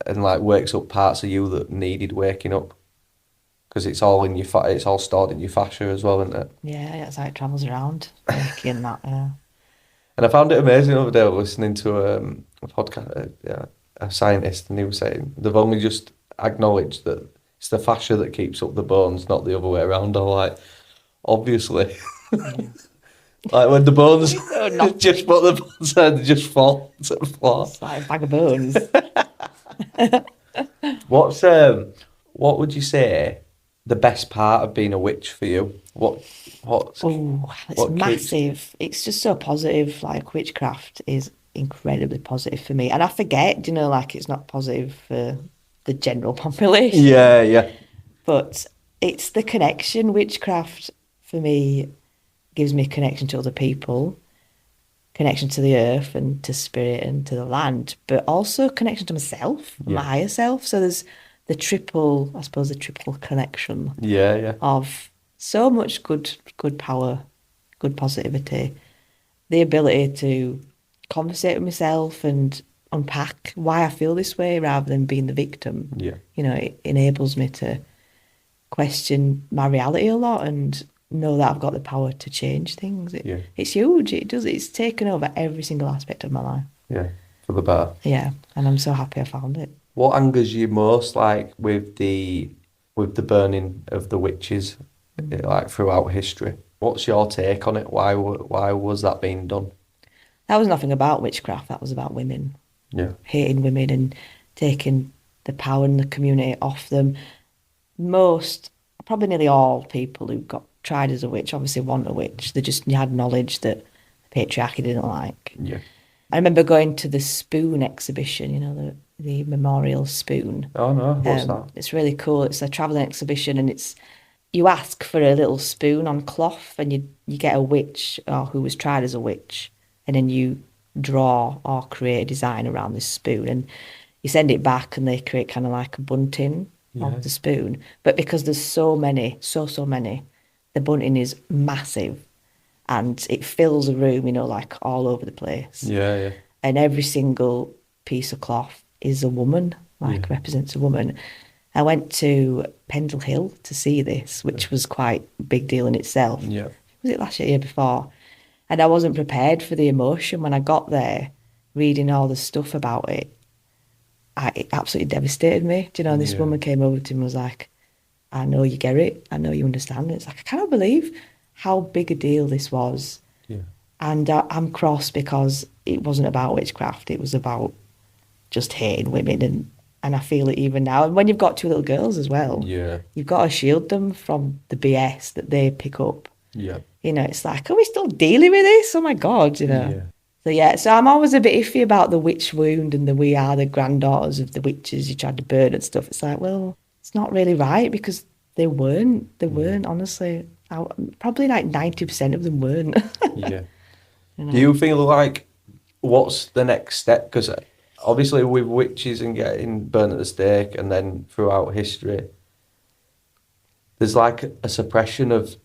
and like wakes up parts of you that needed waking up, because it's all in your it's all stored in your fascia as well, isn't it? Yeah, that's how it travels around, making that. Yeah. And I found it amazing the other day listening to a podcast, a scientist, and he was saying they've only just acknowledged that it's the fascia that keeps up the bones, not the other way around. I'm like, obviously. Like when the bones just put the bones and they just fall to the floor. It's like a bag of bones. What would you say the best part of being a witch for you? It's massive. It's just so positive. Like witchcraft is incredibly positive for me, and I forget, you know, like it's not positive for the general population. Yeah. But it's the connection. Witchcraft for me gives me connection to other people, connection to the earth and to spirit and to the land, but also connection to myself, my higher self. So there's the triple connection. Yeah. Of so much good power, good positivity, the ability to conversate with myself and unpack why I feel this way rather than being the victim. Yeah. You know, it enables me to question my reality a lot and know that I've got the power to change things. It's huge. It's taken over every single aspect of my life. Yeah, for the better. Yeah, and I'm so happy I found it. What angers you most, like with the burning of the witches like throughout history. What's your take on it? Why was that being done? That was nothing about witchcraft. That was about women. Yeah. Hating women and taking the power in the community off them. Most, probably nearly all people who got tried as a witch obviously want a witch. They just had knowledge that the patriarchy didn't like. Yeah. I remember going to the spoon exhibition, you know, the memorial spoon. Oh no, what's that? It's really cool. It's a travelling exhibition, and it's you ask for a little spoon on cloth, and you get a witch or who was tried as a witch, and then you draw or create a design around this spoon, and you send it back, and they create kind of like a bunting of the spoon. But because there's so many, so many, the bunting is massive, and it fills a room, you know, like all over the place. Yeah, yeah. And every single piece of cloth is a woman, like represents a woman. I went to Pendal Hill to see this, which was quite a big deal in itself. Yeah. Was it last year before? And I wasn't prepared for the emotion when I got there, reading all the stuff about it. It absolutely devastated me. Do you know, this woman came over to me and was like, I know you get it. I know you understand it. It's like, I cannot believe how big a deal this was. Yeah. And I'm cross because it wasn't about witchcraft. It was about just hating women. And I feel it even now. And when you've got two little girls as well, you've got to shield them from the BS that they pick up. Yeah. You know, it's like, are we still dealing with this? Oh my God, you know. So I'm always a bit iffy about the witch wound and we are the granddaughters of the witches you tried to burn and stuff. It's like, well, it's not really right because they weren't, honestly. Probably like 90% of them weren't. Yeah. You know? Do you feel like, what's the next step? Because obviously with witches and getting burnt at the stake and then throughout history, there's like a suppression of,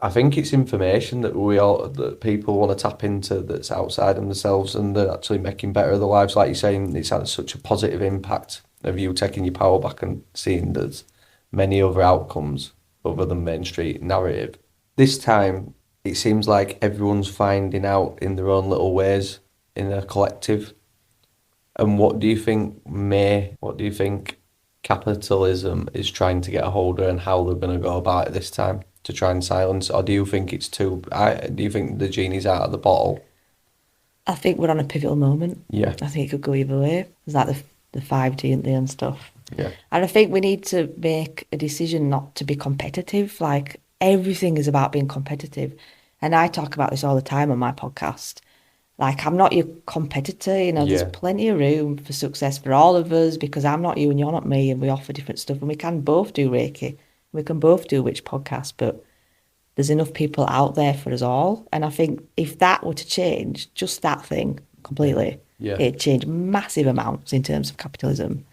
I think it's information that people want to tap into that's outside of themselves, and they're actually making better of their lives. Like you're saying, it's had such a positive impact of you taking your power back and seeing there's many other outcomes other than mainstream narrative. This time, it seems like everyone's finding out in their own little ways in a collective. And what do you think capitalism is trying to get a hold of, and how they're going to go about it this time to try and silence? Or do you think do you think the genie's out of the bottle? I think we're on a pivotal moment. Yeah. I think it could go either way. There's like the 5G and stuff. Yeah. And I think we need to make a decision not to be competitive. Like, everything is about being competitive. And I talk about this all the time on my podcast. Like, I'm not your competitor, you know, there's plenty of room for success for all of us because I'm not you and you're not me, and we offer different stuff, and we can both do Reiki. We can both do Witch Podcast, but there's enough people out there for us all. And I think if that were to change, just that thing completely, it'd change massive amounts in terms of capitalism.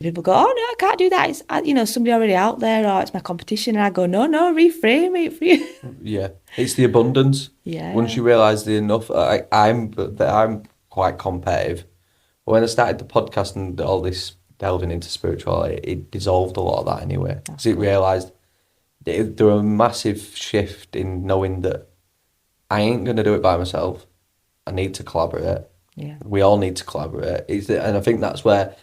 People go, oh no, I can't do that. It's somebody already out there, or it's my competition. And I go, no, reframe it for you. Yeah, it's the abundance. Yeah. Once you realise the enough, I'm quite competitive. When I started the podcast and all this delving into spirituality, it dissolved a lot of that anyway. Because it realised there was a massive shift in knowing that I ain't going to do it by myself. I need to collaborate. Yeah. We all need to collaborate. And I think that's where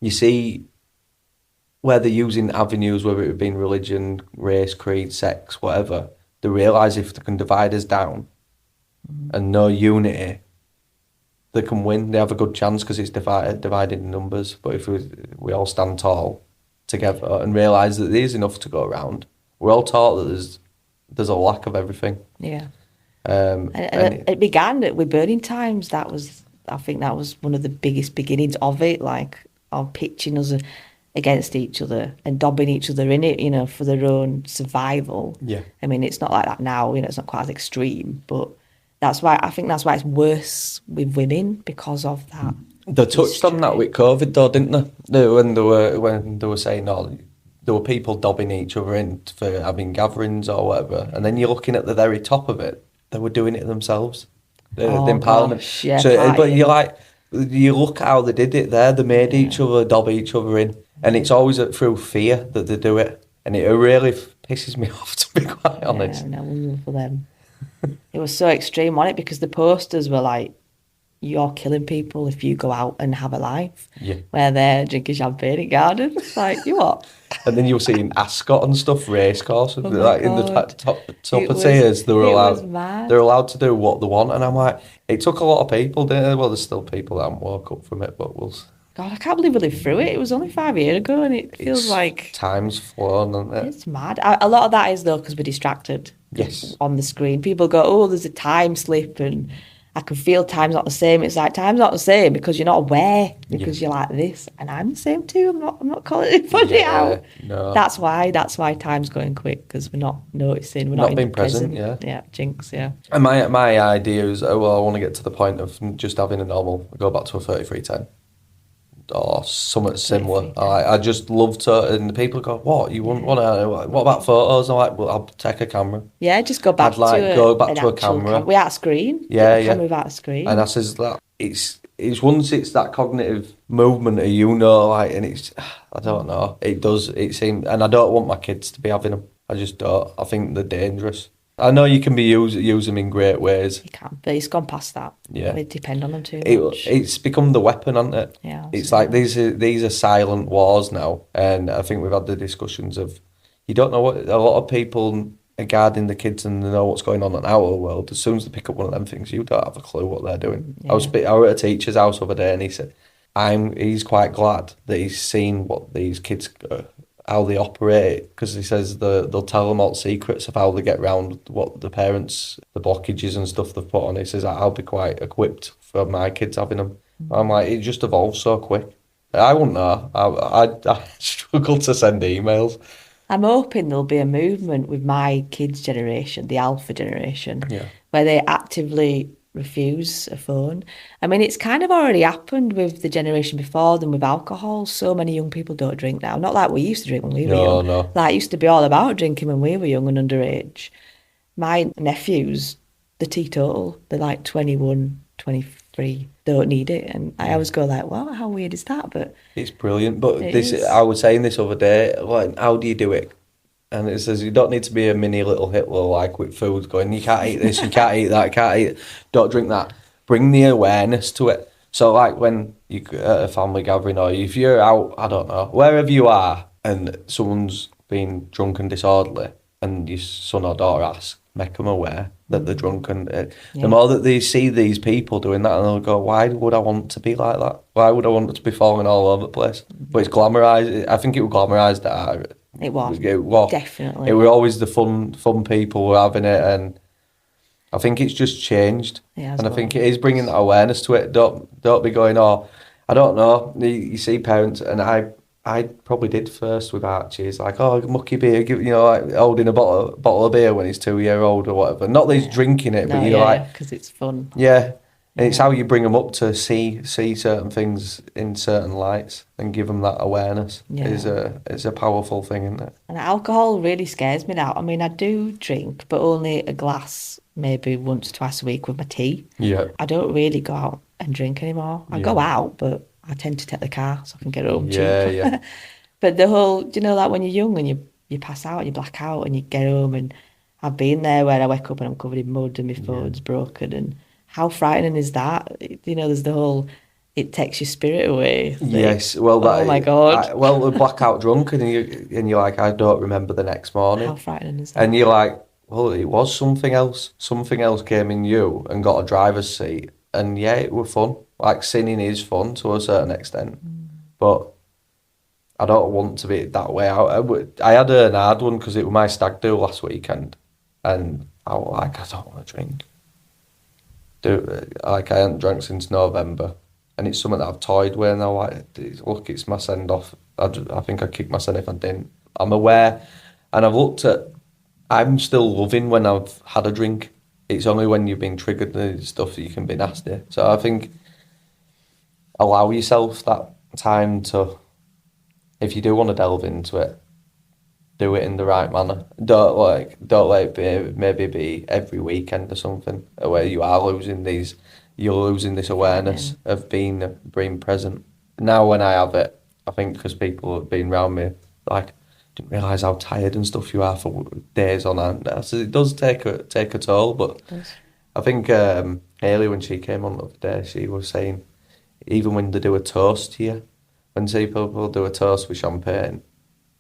you see where they're using avenues, whether it be in religion, race, creed, sex, whatever, they realise if they can divide us down and no unity, they can win. They have a good chance because it's divided in numbers. But if we all stand tall together and realise that there's enough to go around, we're all taught that there's a lack of everything. Yeah. And it began with burning times. I think that was one of the biggest beginnings of it, like of pitching us against each other and dobbing each other in it, you know, for their own survival. Yeah. I mean, it's not like that now, you know, it's not quite as extreme, but that's why it's worse with women because of that. They touched on that with COVID though, didn't they? When they were saying, there were people dobbing each other in for having gatherings or whatever, and then you're looking at the very top of it, they were doing it themselves. The empowerment. Gosh, yeah, but you're like, you look at how they did it there. They made each other dob each other in, and it's always through fear that they do it, and it really pisses me off, to be quite honest. Yeah, no, for them. It was so extreme on it because the posters were like you're killing people if you go out and have a life. Yeah. Where they're drinking champagne in gardens. Like, you what? And then you'll see in Ascot and stuff, race courses, Oh my like in the God. top It of was, tiers, it was mad. they're allowed to do what they want. And I'm like, it took a lot of people, didn't it? Well, there's still people that haven't woke up from it, but God, I can't believe we lived through it. It was only 5 years ago, and it feels like time's flown, isn't it? it's mad. A lot of that is though because we're distracted. Yes. On the screen, people go, "Oh, there's a time slip," and I can feel time's not the same. It's like time's not the same because you're not aware because you're like this, and I'm the same too. I'm not calling anybody out. No. That's why time's going quick because we're not noticing. We're not in being the present. Yeah. Yeah, jinx. Yeah. And my idea is, I want to get to the point of just having a normal, go back to a 3310 or something similar. I just love to, and the people go, "What you want? What about photos?" I'm like, "Well, I'll take a camera." Yeah, just go back go back to a camera without a screen. Camera without a screen. And I says that it's once it's that cognitive movement of like, and it's I don't know. It seems, and I don't want my kids to be having them. I just don't. I think they're dangerous. I know you can use them in great ways. You can, but it's gone past that. Yeah, we depend on them too much. It's become the weapon, hasn't it? Yeah, it's like these are silent wars now, and I think we've had the discussions of you don't know what a lot of people are guarding the kids and they know what's going on in our world. As soon as they pick up one of them things, you don't have a clue what they're doing. Yeah. I was at a teacher's house the other day, and he said, he's quite glad that he's seen what these kids. How they operate, because he says they'll tell them all secrets of how they get around what the parents, the blockages and stuff they've put on. He says, I'll be quite equipped for my kids having them. I'm like, it just evolves so quick. I wouldn't know. I struggle to send emails. I'm hoping there'll be a movement with my kids' generation, the alpha generation, where they actively refuse a phone. I mean, it's kind of already happened with the generation before them with alcohol. So many young people don't drink now. Not like we used to drink when we were young. No. Like, it used to be all about drinking when we were young and underage. My nephews, they're teetotal. They're like 21, 23, don't need it. And I always go like, well, how weird is that? But it's brilliant. But I was saying this other day, like, how do you do it? And it says you don't need to be a mini little Hitler like with food going, you can't eat this, you can't eat that, you can't eat, don't drink that. Bring the awareness to it. So like when you at a family gathering or if you're out, I don't know, wherever you are and someone's been drunk and disorderly and your son or daughter asks, make them aware that they're drunk. And the more that they see these people doing that and they'll go, why would I want to be like that? Why would I want to be falling all over the place? But it's glamorised. I think it was glamorised that It was definitely. It were always the fun people were having it, and I think it's just changed. Yeah, and I think it is bringing that awareness to it. Don't be going, oh, I don't know. You see parents, and I probably did first with Archie. It's like, oh, mucky beer, like holding a bottle of beer when he's 2 years old or whatever. Not that he's drinking it, but you're like, because it's fun. Yeah. And it's how you bring them up to see certain things in certain lights and give them that awareness. Yeah. Is a powerful thing, isn't it? And alcohol really scares me now. I mean, I do drink, but only a glass, maybe once or twice a week with my tea. Yeah. I don't really go out and drink anymore. I go out, but I tend to take the car so I can get home cheap. Yeah. But the whole, like when you're young and you pass out, you black out and you get home, and I've been there where I wake up and I'm covered in mud and my phone's broken, and how frightening is that? There's the whole, it takes your spirit away thing. Yes, well, oh my God. We're blackout drunk, and you're like, I don't remember the next morning. How frightening is that? And you're like, well, it was something else. Something else came in you and got a driver's seat, and it was fun. Like, sinning is fun to a certain extent, but I don't want to be that way. I had an hard one because it was my stag do last weekend, and I was like, I don't want to drink. I hadn't drank since November, and it's something that I've toyed with, and I'm like, look, it's my send off. I think I'd kick myself if I didn't. I'm aware, and I've looked at. I'm still loving when I've had a drink. It's only when you've been triggered and stuff that you can be nasty. So I think allow yourself that time to, if you do want to delve into it, do it in the right manner. Don't let it maybe be every weekend or something where you're losing this awareness of being present. Now when I have it, I think because people have been around me, like, didn't realise how tired and stuff you are for days on end. So it does take a toll, but I think Hayley, when she came on the other day, she was saying, even when they do a toast here, when people do a toast with champagne,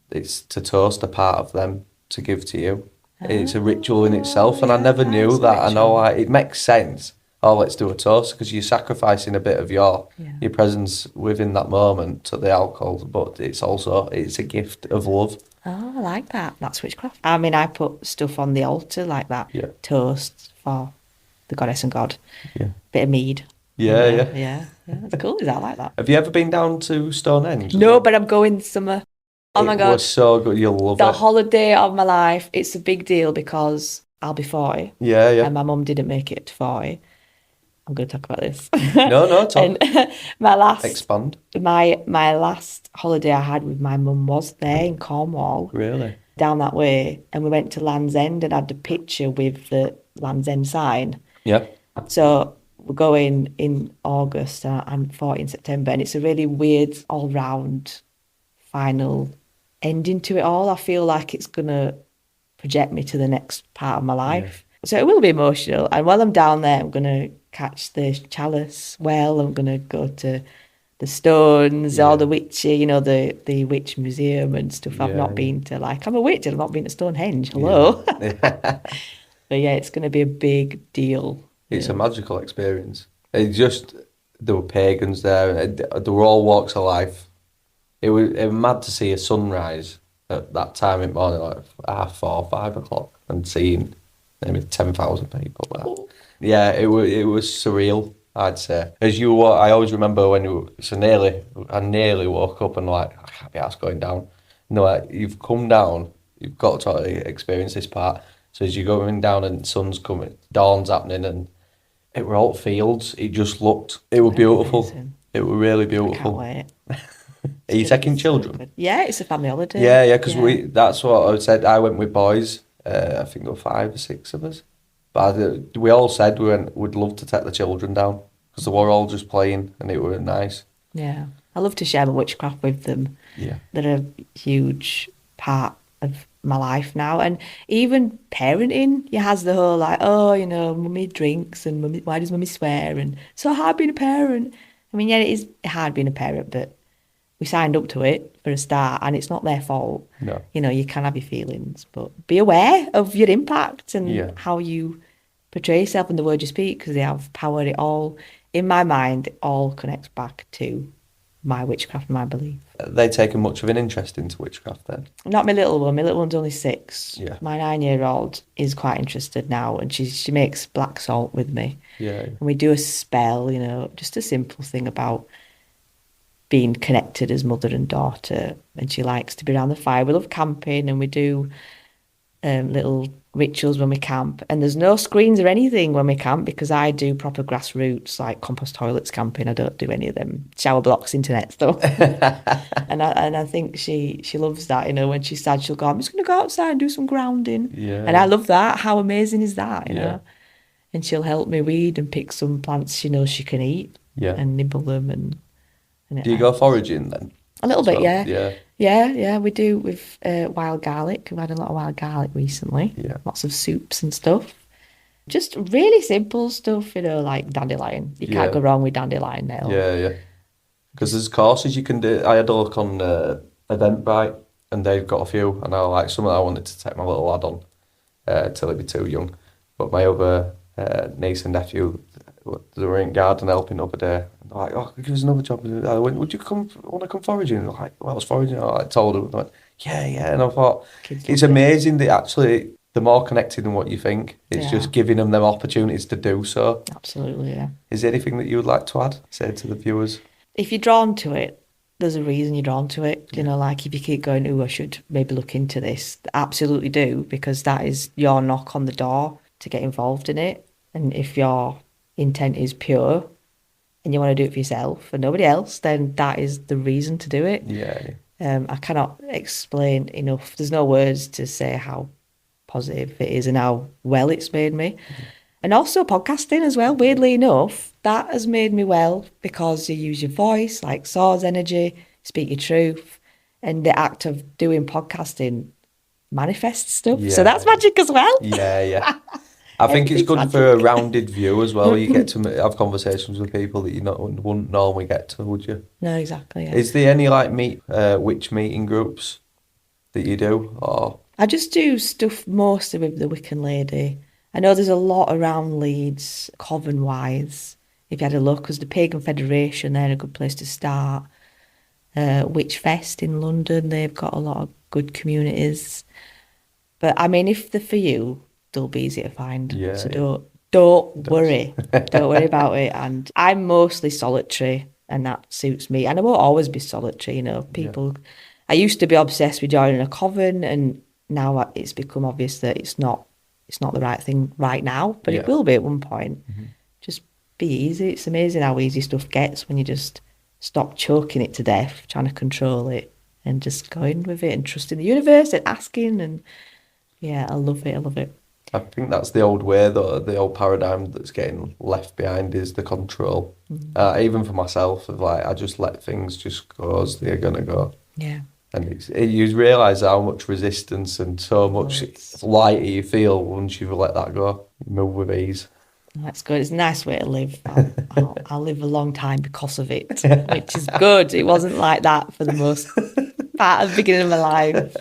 it's to toast a part of them to give to you. It's a ritual in itself, and I never knew that. I know it makes sense. Oh, let's do a toast, because you're sacrificing a bit of your presence within that moment to the alcohol, but it's a gift of love. Oh, I like that. That's witchcraft. I mean, I put stuff on the altar like that. Yeah. Toast for the goddess and god. Yeah. Bit of mead. Yeah. That's cool. Is that, I like that? Have you ever been down to Stonehenge? No, but I'm going this summer. Oh my God. It was so good. You'll love it. The holiday of my life. It's a big deal because I'll be 40. Yeah. And my mum didn't make it to 40. I'm going to talk about this. No, talk. And Expand. My last holiday I had with my mum was there in Cornwall. Really? Down that way. And we went to Land's End and had a picture with the Land's End sign. Yeah. So we're going in August and I'm 40 in September, and it's a really weird all-round final ending to it all. I feel like it's going to project me to the next part of my life. Yeah. So it will be emotional. And while I'm down there, I'm going to catch the chalice well. I'm going to go to the stones, all the witchy, the witch museum and stuff. I've not been to, I'm a witch and I've not been to Stonehenge. Hello. Yeah. But yeah, it's going to be a big deal. It's a magical experience. There were pagans there. There were all walks of life. It was mad to see a sunrise at that time in the morning, like 4:30, 5 o'clock, and seeing maybe 10,000 people there. Oh. Yeah, it was surreal, I'd say. I always remember I nearly woke up and I can't be asked going down. No, you've come down, you've got to totally experience this part. So as you're going down and sun's coming, dawn's happening, and it were all fields. It was beautiful. Amazing. It was really beautiful. I can't wait. Are you taking children? So yeah, it's a family holiday. Yeah, because that's what I said. I went with boys. I think there were 5 or 6 of us. But we all said we'd love to take the children down because they were all just playing and it were nice. Yeah. I love to share my witchcraft with them. Yeah. They're a huge part of my life now. And even parenting, you has the whole mummy drinks and mummy, why does mummy swear? And so hard being a parent. I mean, yeah, it is hard being a parent, but we signed up to it for a start and it's not their fault. No. You can have your feelings, but be aware of your impact and how you portray yourself and the word you speak, because they have power. In my mind, it all connects back to my witchcraft and my belief. Are they taking much of an interest into witchcraft then? Not my little one. My little one's only 6. Yeah. My 9-year-old is quite interested now, and she makes black salt with me. Yeah. And we do a spell, just a simple thing about being connected as mother and daughter. And she likes to be around the fire. We love camping, and we do little rituals when we camp. And there's no screens or anything when we camp because I do proper grassroots, like compost toilets camping. I don't do any of them shower blocks, internet stuff. and I think she loves that. When she's sad, she'll go, I'm just going to go outside and do some grounding. Yeah. And I love that. How amazing is that, you know? And she'll help me weed and pick some plants she knows she can eat and nibble them. And do you go foraging then? A little bit, yeah. Yeah, we do with wild garlic. We've had a lot of wild garlic recently. Yeah. Lots of soups and stuff. Just really simple stuff, like dandelion. You can't go wrong with dandelion now. Yeah. Because there's courses you can do. I had a look on Eventbrite and they've got a few, and something I wanted to take my little lad on till he'd be too young. But my other niece and nephew, they were in garden helping the other day. They're like, oh, give us another job. I went, would you want to come foraging? And they're like, well, I was foraging. I told them, like, yeah. And I thought, it's amazing that actually they're more connected than what you think. It's just giving them opportunities to do so. Absolutely, yeah. Is there anything that you would like to add, say to the viewers? If you're drawn to it, there's a reason you're drawn to it. If you keep going, I should maybe look into this. Absolutely do, because that is your knock on the door to get involved in it. And if your intent is pure and you want to do it for yourself and nobody else, then that is the reason to do it. Yeah. I cannot explain enough. There's no words to say how positive it is and how well it's made me. Mm-hmm. And also podcasting as well, weirdly enough, that has made me well because you use your voice, like Saw's energy, speak your truth, and the act of doing podcasting manifests stuff. Yeah. So that's magic as well. Yeah. I think it's Everything's good for a magic. rounded view as well. You get to have conversations with people that you wouldn't normally get to, would you? No, exactly. Yeah. Is there any like witch meeting groups that you do, or I just do stuff mostly with the Wiccan lady. I know there's a lot around Leeds, Coven-wise. If you had a look, because the Pagan Federation, they're a good place to start. Witch Fest in London, they've got a lot of good communities. But I mean, if they're for you, they'll be easy to find. Yeah, So yeah. don't worry. Don't worry about it. And I'm mostly solitary, and that suits me. And I won't always be solitary, you know. People, I used to be obsessed with joining a coven, and now it's become obvious that it's not the right thing right now, but it Yeah. will be at one point. Just be easy. It's amazing how easy stuff gets when you just stop choking it to death, trying to control it, and just going with it and trusting the universe and asking. And yeah, I love it. I love it. I think that's the old way, though, the old paradigm that's getting left behind is the control. Even for myself, of like, I just let things just go as they're going to go. Yeah. And you realise how much resistance and so much lighter you feel once you've let that go. You move with ease. That's good. It's a nice way to live. I'll live a long time because of it, which is good. It wasn't like that for the most part of the beginning of my life.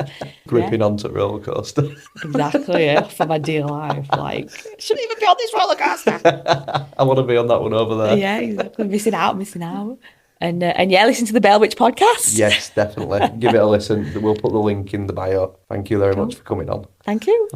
Gripping onto a roller coaster. Exactly, yeah, for my dear life. Like, shouldn't even be on this roller coaster. I want to be on that one over there. Yeah, exactly. Missing out. And yeah, listen to the Bell Witch podcast. Yes, definitely. Give it a listen. We'll put the link in the bio. Thank you very much for coming on. Thank you.